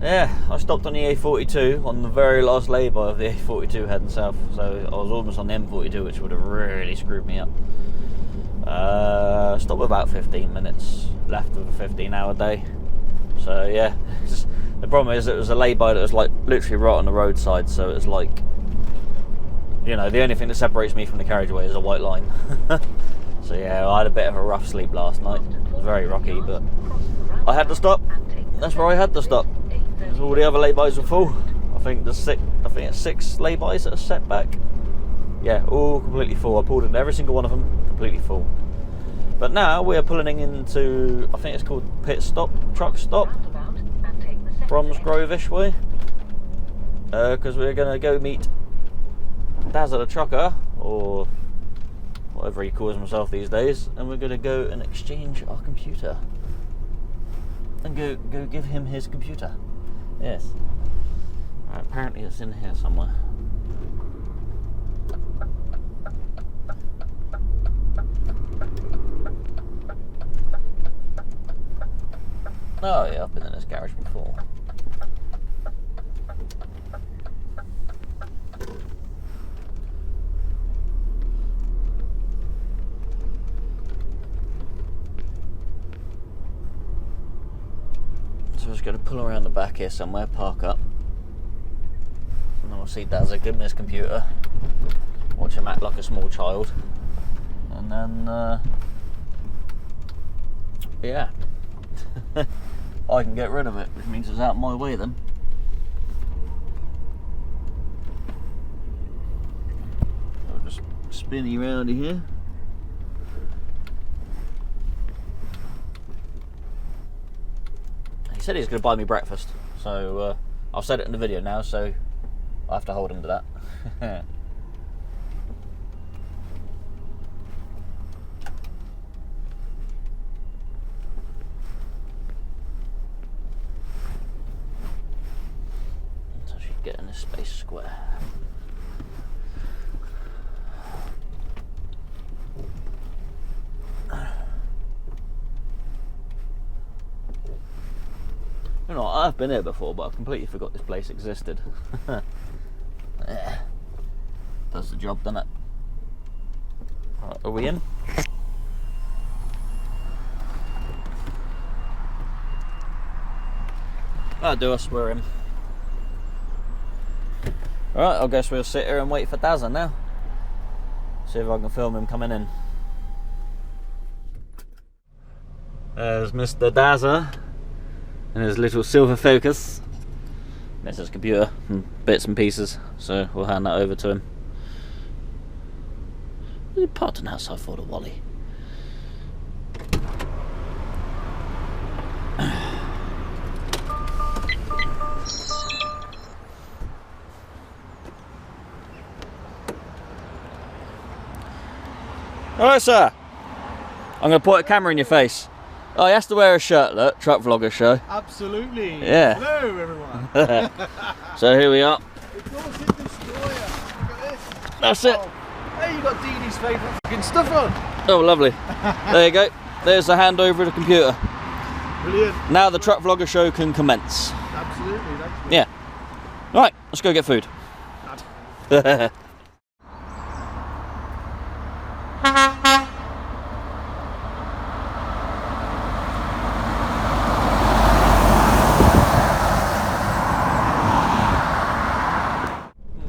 Yeah, I stopped on the A42 on the very last lay-by of the A42 heading south, so I was almost on the M42, which would have really screwed me up. Stopped with about 15 minutes left of a 15-hour day. So yeah, the problem is it was a lay-by that was like literally right on the roadside, so it was like, you know, the only thing that separates me from the carriageway is a white line. So yeah, I had a bit of a rough sleep last night. It was very rocky, but I had to stop. That's where I had to stop. Because all the other laybys were full. I think it's 6 laybys that are set back. Yeah, all completely full. I pulled into every single one of them, completely full. But now we are pulling into, I think it's called Pit Stop, Truck Stop, Bromsgrove-ish way. Because we're going to go meet Dazza the Trucker, or whatever he calls himself these days, and we're going to go and exchange our computer. And go give him his computer. Yes. Right, apparently it's in here somewhere. Oh yeah, I've been in this garage before. So I'm just going to pull around the back here somewhere, park up, and then we'll see Dazza give me his computer, watch him act like a small child, and then yeah, I can get rid of it, which means it's out of my way then. I'll just spin you around here. He said he's going to buy me breakfast, so I've said it in the video now, so I have to hold him to that. So she can get in this space square. You know, I've been here before, but I completely forgot this place existed. Yeah. Does the job, doesn't it? Right, are we in? That'll do us, we're in. Alright, I guess we'll sit here and wait for Dazza now. See if I can film him coming in. There's Mr. Dazza and his little silver Focus. That's his computer and bits and pieces, so we'll hand that over to him. Pardon us, I thought of Wally. Alright, sir. I'm going to put a camera in your face. Oh, he has to wear a shirt, look. Truck Vlogger show. Absolutely. Yeah. Hello, everyone. So here we are. Exhausted Destroyer. Look at this. That's it. Oh. Hey, you got Dee Dee's favourite fucking stuff on. Oh, lovely. There you go. There's the handover of the computer. Brilliant. Now the Truck Vlogger show can commence. Absolutely. That's Yeah. Right, let's go get food. Absolutely.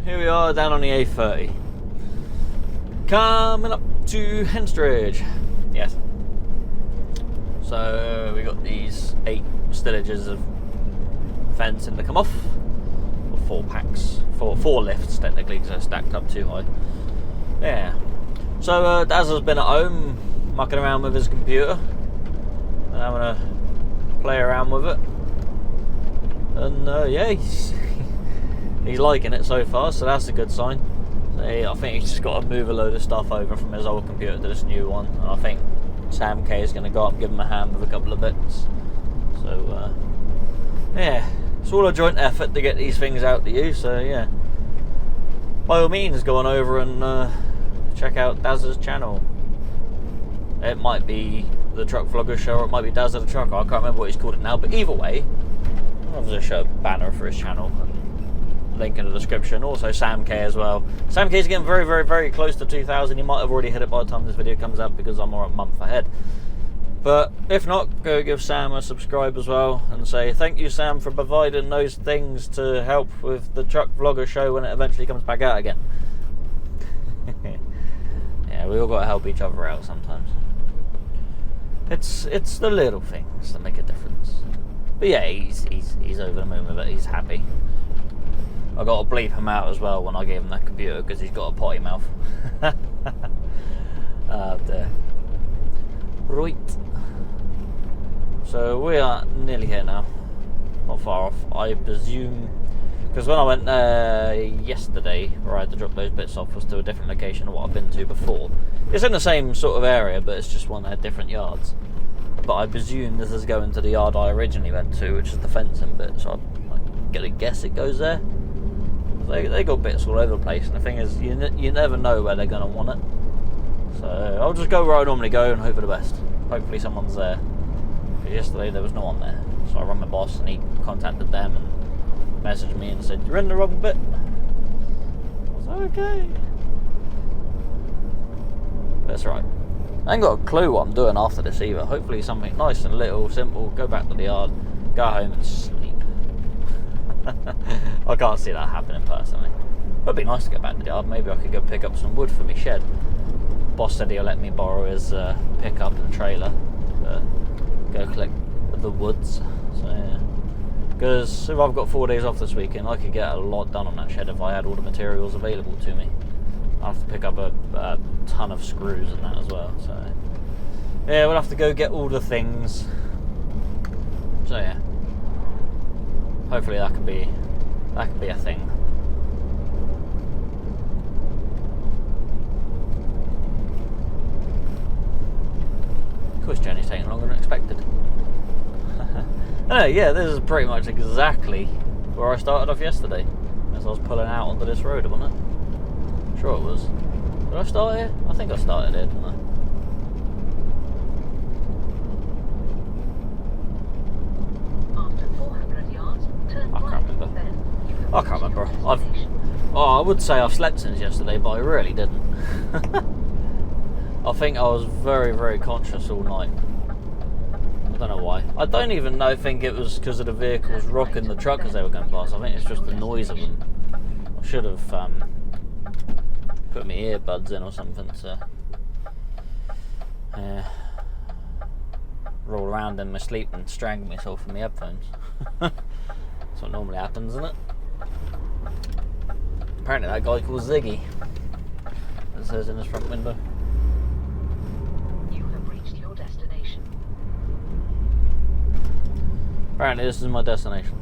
Here we are down on the A30. Coming up to Henstridge. Yes. So we got these 8 stillages of fencing to come off. Or 4 packs. 4 lifts technically, because they're stacked up too high. Yeah. So Dazza's been at home mucking around with his computer and having a play around with it. And yeah, he's liking it so far, so that's a good sign. So, I think he's just got to move a load of stuff over from his old computer to this new one, and I think Sam K is going to go up and give him a hand with a couple of bits. So yeah, it's all a joint effort to get these things out to you, so yeah, by all means go on over and check out Dazza's channel. It might be the Truck Vlogger show, or it might be Dazza the Trucker. I can't remember what he's called it now, but either way, I'll just show a banner for his channel. Link in the description. Also Sam K as well. Sam K is getting very, very, very close to 2,000. You might have already hit it by the time this video comes out because I'm a month ahead. But if not, go give Sam a subscribe as well and say thank you, Sam, for providing those things to help with the Truck Vlogger show when it eventually comes back out again. Yeah, we all got to help each other out sometimes. It's the little things that make a difference. But yeah, he's over the moon with it. He's happy. I got to bleep him out as well when I gave him that computer because he's got a potty mouth. Oh dear. Right. So we are nearly here now. Not far off, I presume. Because when I went yesterday, where I had to drop those bits off, was to a different location than what I've been to before. It's in the same sort of area, but it's just one that had different yards. But I presume this is going to the yard I originally went to, which is the fencing bit. So I'm gonna guess it goes there. They got bits all over the place, and the thing is, you never know where they're gonna want it. So I'll just go where I normally go and hope for the best. Hopefully someone's there. Because yesterday there was no one there, so I rang my boss and he contacted them and messaged me and said, "You're in the wrong bit." I was like, okay. That's right. I ain't got a clue what I'm doing after this either. Hopefully something nice and little, simple. Go back to the yard, go home and sleep. I can't see that happening personally. It'd be nice to get back to the yard. Maybe I could go pick up some wood for my shed. boss said he'll let me borrow his pickup and trailer, go collect the woods. So yeah, because if I've got 4 days off this weekend, I could get a lot done on that shed if I had all the materials available to me. I have to pick up a ton of screws and that as well. So yeah, we'll have to go get all the things. So yeah, hopefully that could be a thing. Of course, journey's taking longer than expected. Anyway, yeah, this is pretty much exactly where I started off yesterday, as I was pulling out onto this road, wasn't it? Sure it was. Did I start here? I think I started here, didn't I? After 400 yards, turn I right. can't remember. Then you have I can't reached your remember. destination. I would say I've slept since yesterday, but I really didn't. I think I was very, very conscious all night. I don't know why. I don't even think it was because of the vehicles rocking the truck as they were going past. I think it's just the noise of them. I should have put my earbuds in or something to roll around in my sleep and strangle myself with my headphones. That's what normally happens, isn't it? Apparently that guy called Ziggy. It says in his front window. You have reached your destination. Apparently this is my destination.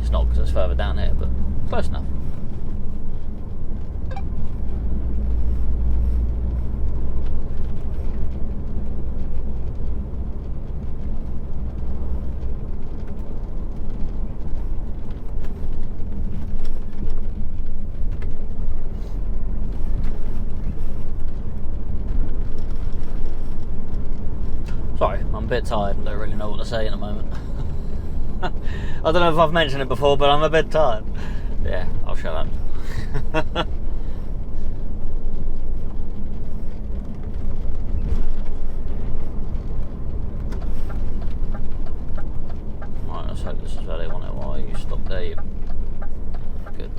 It's not because it's further down here, but close enough. Sorry, I'm a bit tired and don't really know what to say in a moment. I don't know if I've mentioned it before, but I'm a bit tired. Yeah, I'll shut up. Right, let's hope this is where they want it. Why you stop there? You... Good.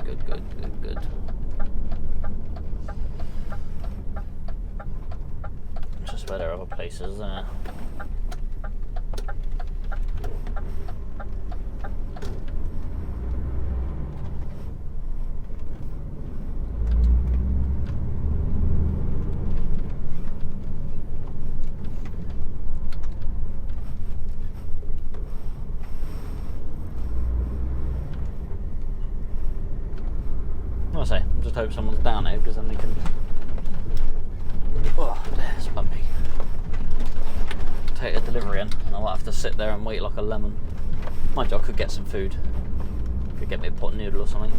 It's just where there are other places there. I say, I just hope someone's down here because then they can. Oh, there's bumpy. Take a delivery in, and I'll have to sit there and wait like a lemon. Mind you, I could get some food. Could get me a pot noodle or something.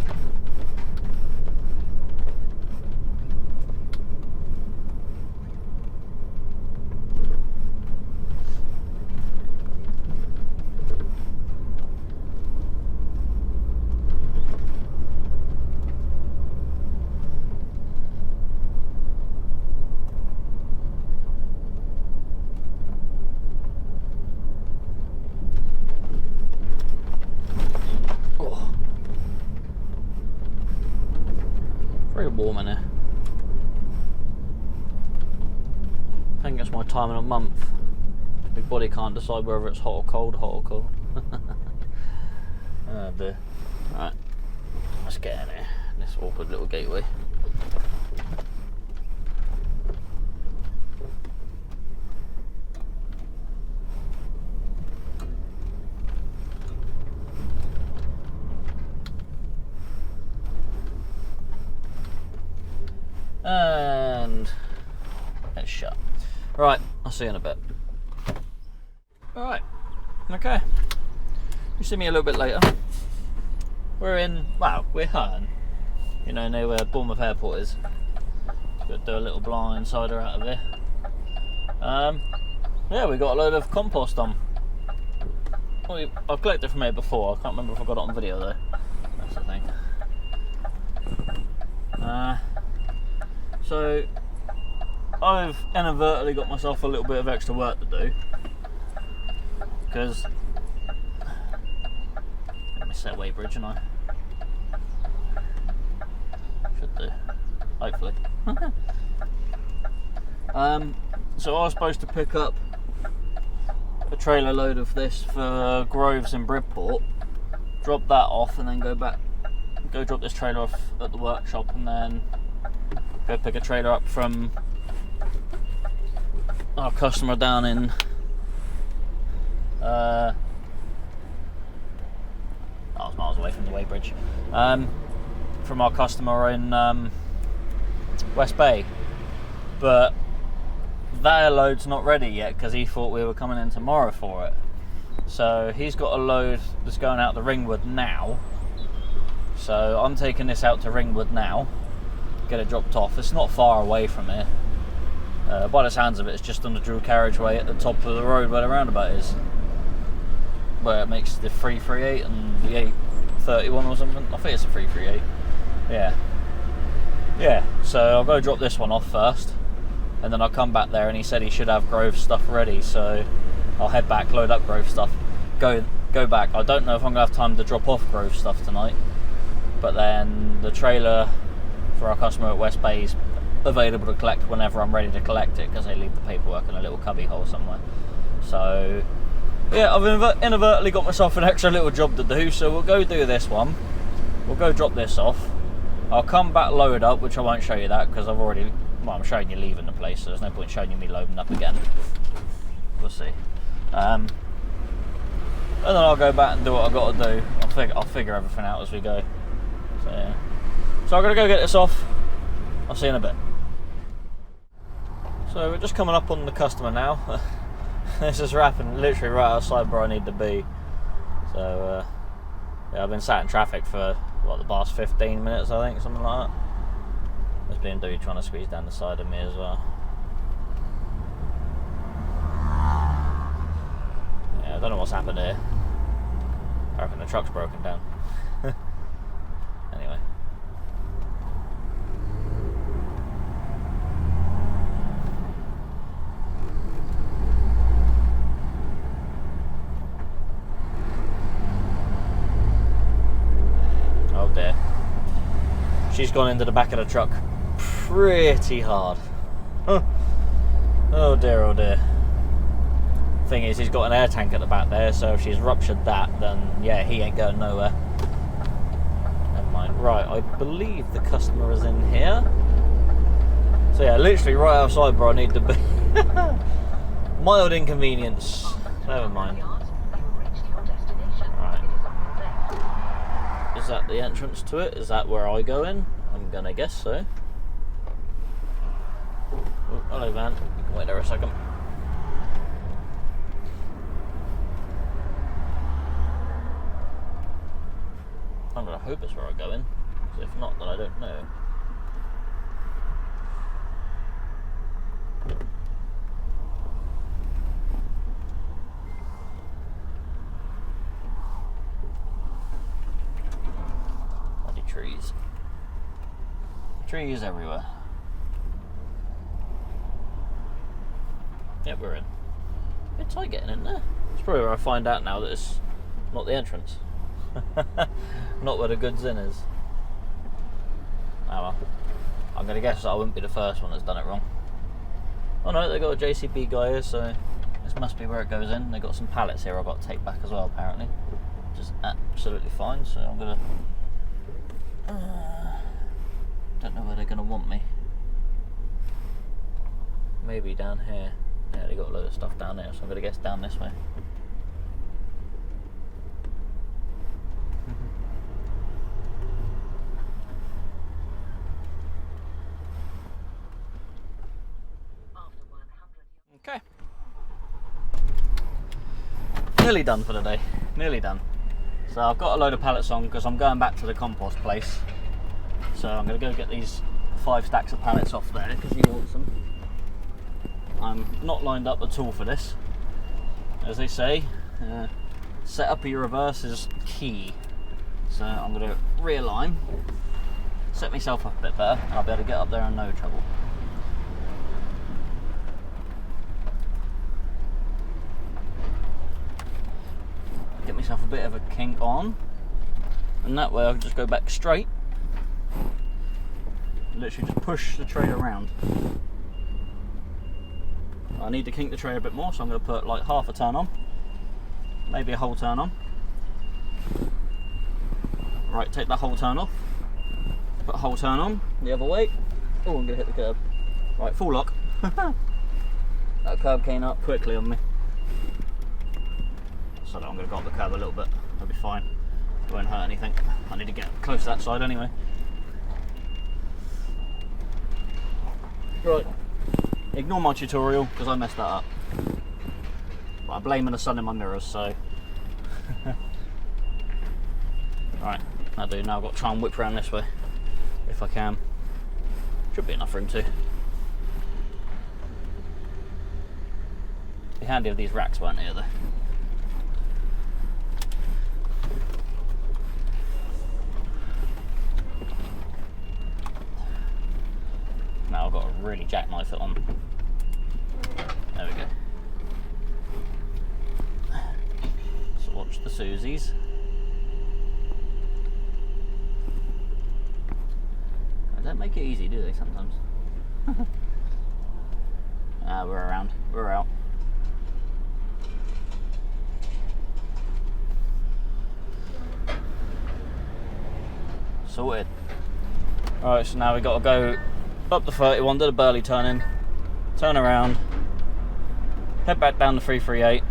Very warm in here. I think it's my time in a month. My body can't decide whether it's hot or cold, Oh dear. Right, let's get in here. This awkward little gateway. And it's shut. Right, I'll see you in a bit. Alright, okay. You see me a little bit later. We're Herne. You know where Bournemouth Airport is. Got to do a little blind cider out of here. Yeah, we got a load of compost on. I've collected from here before. I can't remember if I got it on video though. That's the thing. So I've inadvertently got myself a little bit of extra work to do because I missed that weighbridge, and I should do, hopefully. So I was supposed to pick up a trailer load of this for Groves in Bridport, drop that off, and then go drop this trailer off at the workshop, and then go pick a trailer up from our customer down in I was miles away from the weighbridge. From our customer in West Bay, but their load's not ready yet because he thought we were coming in tomorrow for it. So he's got a load that's going out to Ringwood now. So I'm taking this out to Ringwood now, get it dropped off. It's not far away from here. By the sounds of it, it's just on the dual carriageway at the top of the road where the roundabout is, where it makes the 338 and the 831 or something. I think it's a 338. Yeah, so I'll go drop this one off first, and then I'll come back there, and he said he should have Grove stuff ready, so I'll head back, load up Grove stuff, go back. I don't know if I'm going to have time to drop off Grove stuff tonight, but then the trailer for our customer at West Bay is available to collect whenever I'm ready to collect it, because they leave the paperwork in a little cubby hole somewhere. So yeah, I've inadvertently got myself an extra little job to do, so we'll go do this one. We'll go drop this off. I'll come back, load up, which I won't show you that because I'm showing you leaving the place, so there's no point showing you me loading up again. We'll see. And then I'll go back and do what I've got to do. I'll figure everything out as we go. So yeah. So I'm gonna go get this off. I'll see you in a bit. So we're just coming up on the customer now. This is wrapping literally right outside where I need to be. So yeah, I've been sat in traffic for the past 15 minutes, I think, something like that. There's been a dude trying to squeeze down the side of me as well. Yeah, I don't know what's happened here. I reckon the truck's broken down. Anyway. Oh dear. She's gone into the back of the truck pretty hard. Oh dear, oh dear. Thing is, he's got an air tank at the back there, so if she's ruptured that, then yeah, he ain't going nowhere. Never mind. Right, I believe the customer is in here. So yeah, literally right outside where I need to be. Mild inconvenience. Never mind. Right. Is that the entrance to it? Is that where I go in? I'm gonna guess so. Oh, hello van. You can wait there a second. I'm gonna hope it's where I go in, because if not, then I don't know. Bloody trees. Trees everywhere. Yep, we're in. A bit tight getting in there. It's probably where I find out now that it's not the entrance. Not where the goods in is. Oh well. I'm gonna guess that I wouldn't be the first one that's done it wrong. Oh no, they got a JCB guy here, so this must be where it goes in. They got some pallets here I've got to take back as well, apparently, which is absolutely fine. So I'm gonna. Don't know where they're gonna want me. Maybe down here. Yeah, they got a load of stuff down there, so I'm gonna guess down this way. Okay. Nearly done for the day. Nearly done. So I've got a load of pallets on because I'm going back to the compost place. So I'm going to go get these 5 stacks of pallets off there because he wants them. I'm not lined up at all for this. As they say, set up of your reverse is key. So I'm going to realign, set myself up a bit better, and I'll be able to get up there in no trouble. Get myself a bit of a kink on, and that way I can just go back straight. Literally just push the tray around. need to kink the tray a bit more, so I'm going to put like half a turn on, maybe a whole turn on. Right, take that whole turn off, put a whole turn on the other way. Oh, I'm going to hit the curb. Right, full lock. That curb came up quickly on me. So I'm going to go up the curb a little bit, that'll be fine. It won't hurt anything. I need to get close to that side anyway. Right, ignore my tutorial because I messed that up. But I'm blaming the sun in my mirrors, so. Right, I do. Now I've got to try and whip around this way, if I can. Should be enough room to. Be handy if these racks weren't here though. Now I've got to really jackknife it on. There we go. So watch the Susies. They don't make it easy, do they, sometimes? We're around. We're out. Sorted. Alright, so now we've got to go up the 31, do the burley turn in, turn around, head back down the 338,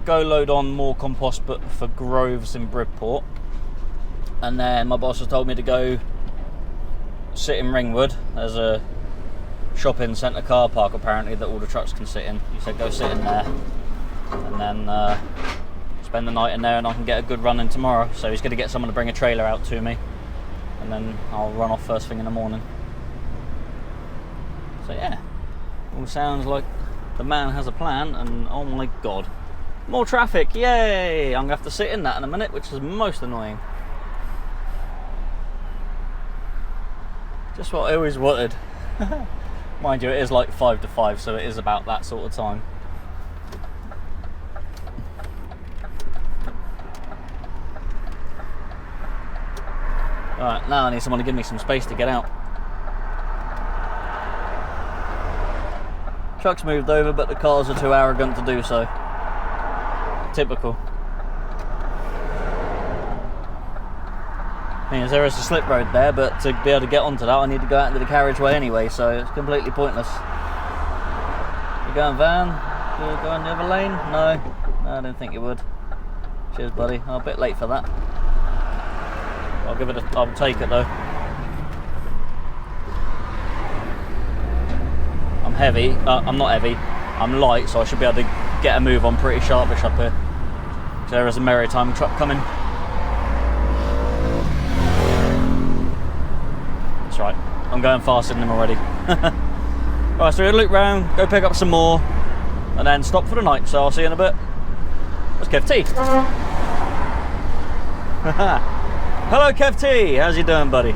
go load on more compost but for Groves in Bridport, and then my boss has told me to go sit in Ringwood. There's a shopping centre car park apparently that all the trucks can sit in. He said go sit in there and then spend the night in there and I can get a good run in tomorrow. So he's going to get someone to bring a trailer out to me and then I'll run off first thing in the morning. So yeah, all sounds like the man has a plan, and oh my god, more traffic, yay! I'm going to have to sit in that in a minute, which is most annoying. Just what I always wanted. Mind you, it is like 5 to 5, so it is about that sort of time. Alright, now I need someone to give me some space to get out. Truck's moved over, but the cars are too arrogant to do so. Typical. Means there is a slip road there, but to be able to get onto that I need to go out into the carriageway anyway, so it's completely pointless. You going van? You going the other lane? No, I didn't think you would. Cheers buddy, I'm a bit late for that. I'll take it though. I'm heavy, I'm not heavy, I'm light, so I should be able to get a move on pretty sharpish up here. So there is a maritime truck coming. That's right, I'm going faster than him already. Right, so we're gonna loop round, go pick up some more, and then stop for the night, so I'll see you in a bit. Let's Kev T. Hello Kev T, how's you doing buddy?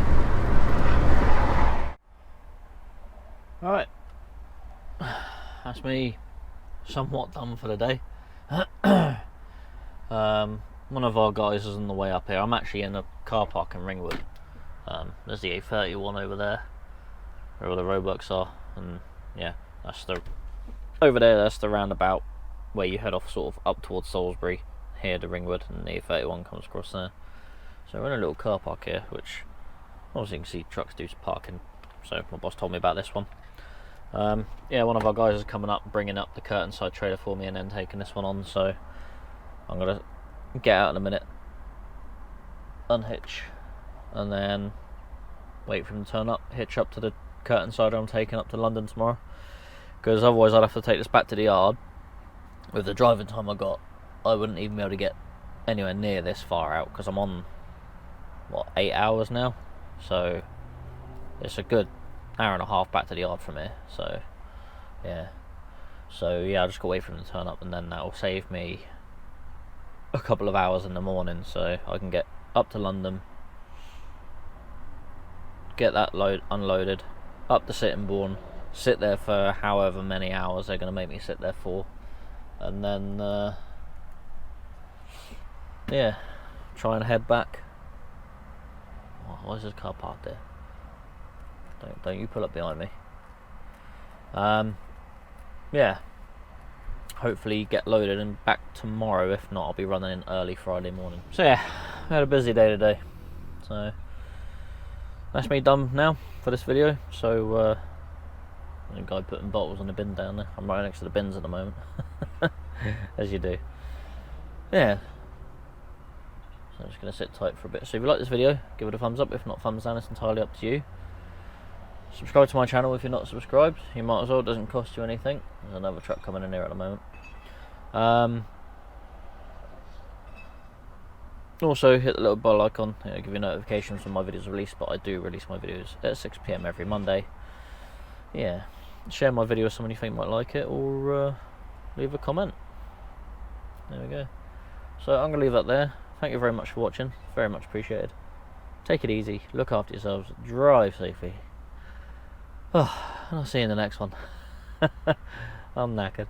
Alright, that's me somewhat done for the day. One of our guys is on the way up here. I'm actually in a car park in Ringwood. There's the A31 over there, where all the roadworks are, and yeah, that's the over there. That's the roundabout where you head off, sort of up towards Salisbury, here to Ringwood, and the A31 comes across there. So we're in a little car park here, which obviously you can see trucks do parking. So my boss told me about this one. Yeah, one of our guys is coming up, bringing up the curtain side trailer for me, and then taking this one on. So I'm gonna get out in a minute, unhitch, and then wait for him to turn up, hitch up to the curtain side I'm taking up to London tomorrow, because otherwise I'd have to take this back to the yard. With the driving time I got, I wouldn't even be able to get anywhere near this far out, because I'm on, what, 8 hours now, so it's a good hour and a half back to the yard from here. So yeah, I just gotta wait for him to turn up, and then that will save me a couple of hours in the morning, so I can get up to London, get that load unloaded, up to Sittingbourne, sit there for however many hours they're going to make me sit there for, and then yeah, try and head back. Oh, why is this car parked there? Don't you pull up behind me. Yeah. Hopefully get loaded and back tomorrow. If not, I'll be running in early Friday morning. So yeah, I had a busy day today. So that's me done now for this video. So the guy putting bottles on the bin down there. I'm right next to the bins at the moment. As you do. Yeah. So I'm just going to sit tight for a bit. So if you like this video, give it a thumbs up. If not, thumbs down. It's entirely up to you. Subscribe to my channel if you're not subscribed. You might as well. It doesn't cost you anything. There's another truck coming in here at the moment. Also hit the little bell icon. It'll give you notifications when my videos are released. But I do release my videos at 6 PM every Monday. Yeah. Share my video with someone you think might like it, or leave a comment. There we go. So I'm going to leave that there. Thank you very much for watching. Very much appreciated. Take it easy. Look after yourselves. Drive safely. Oh, and I'll see you in the next one. I'm knackered.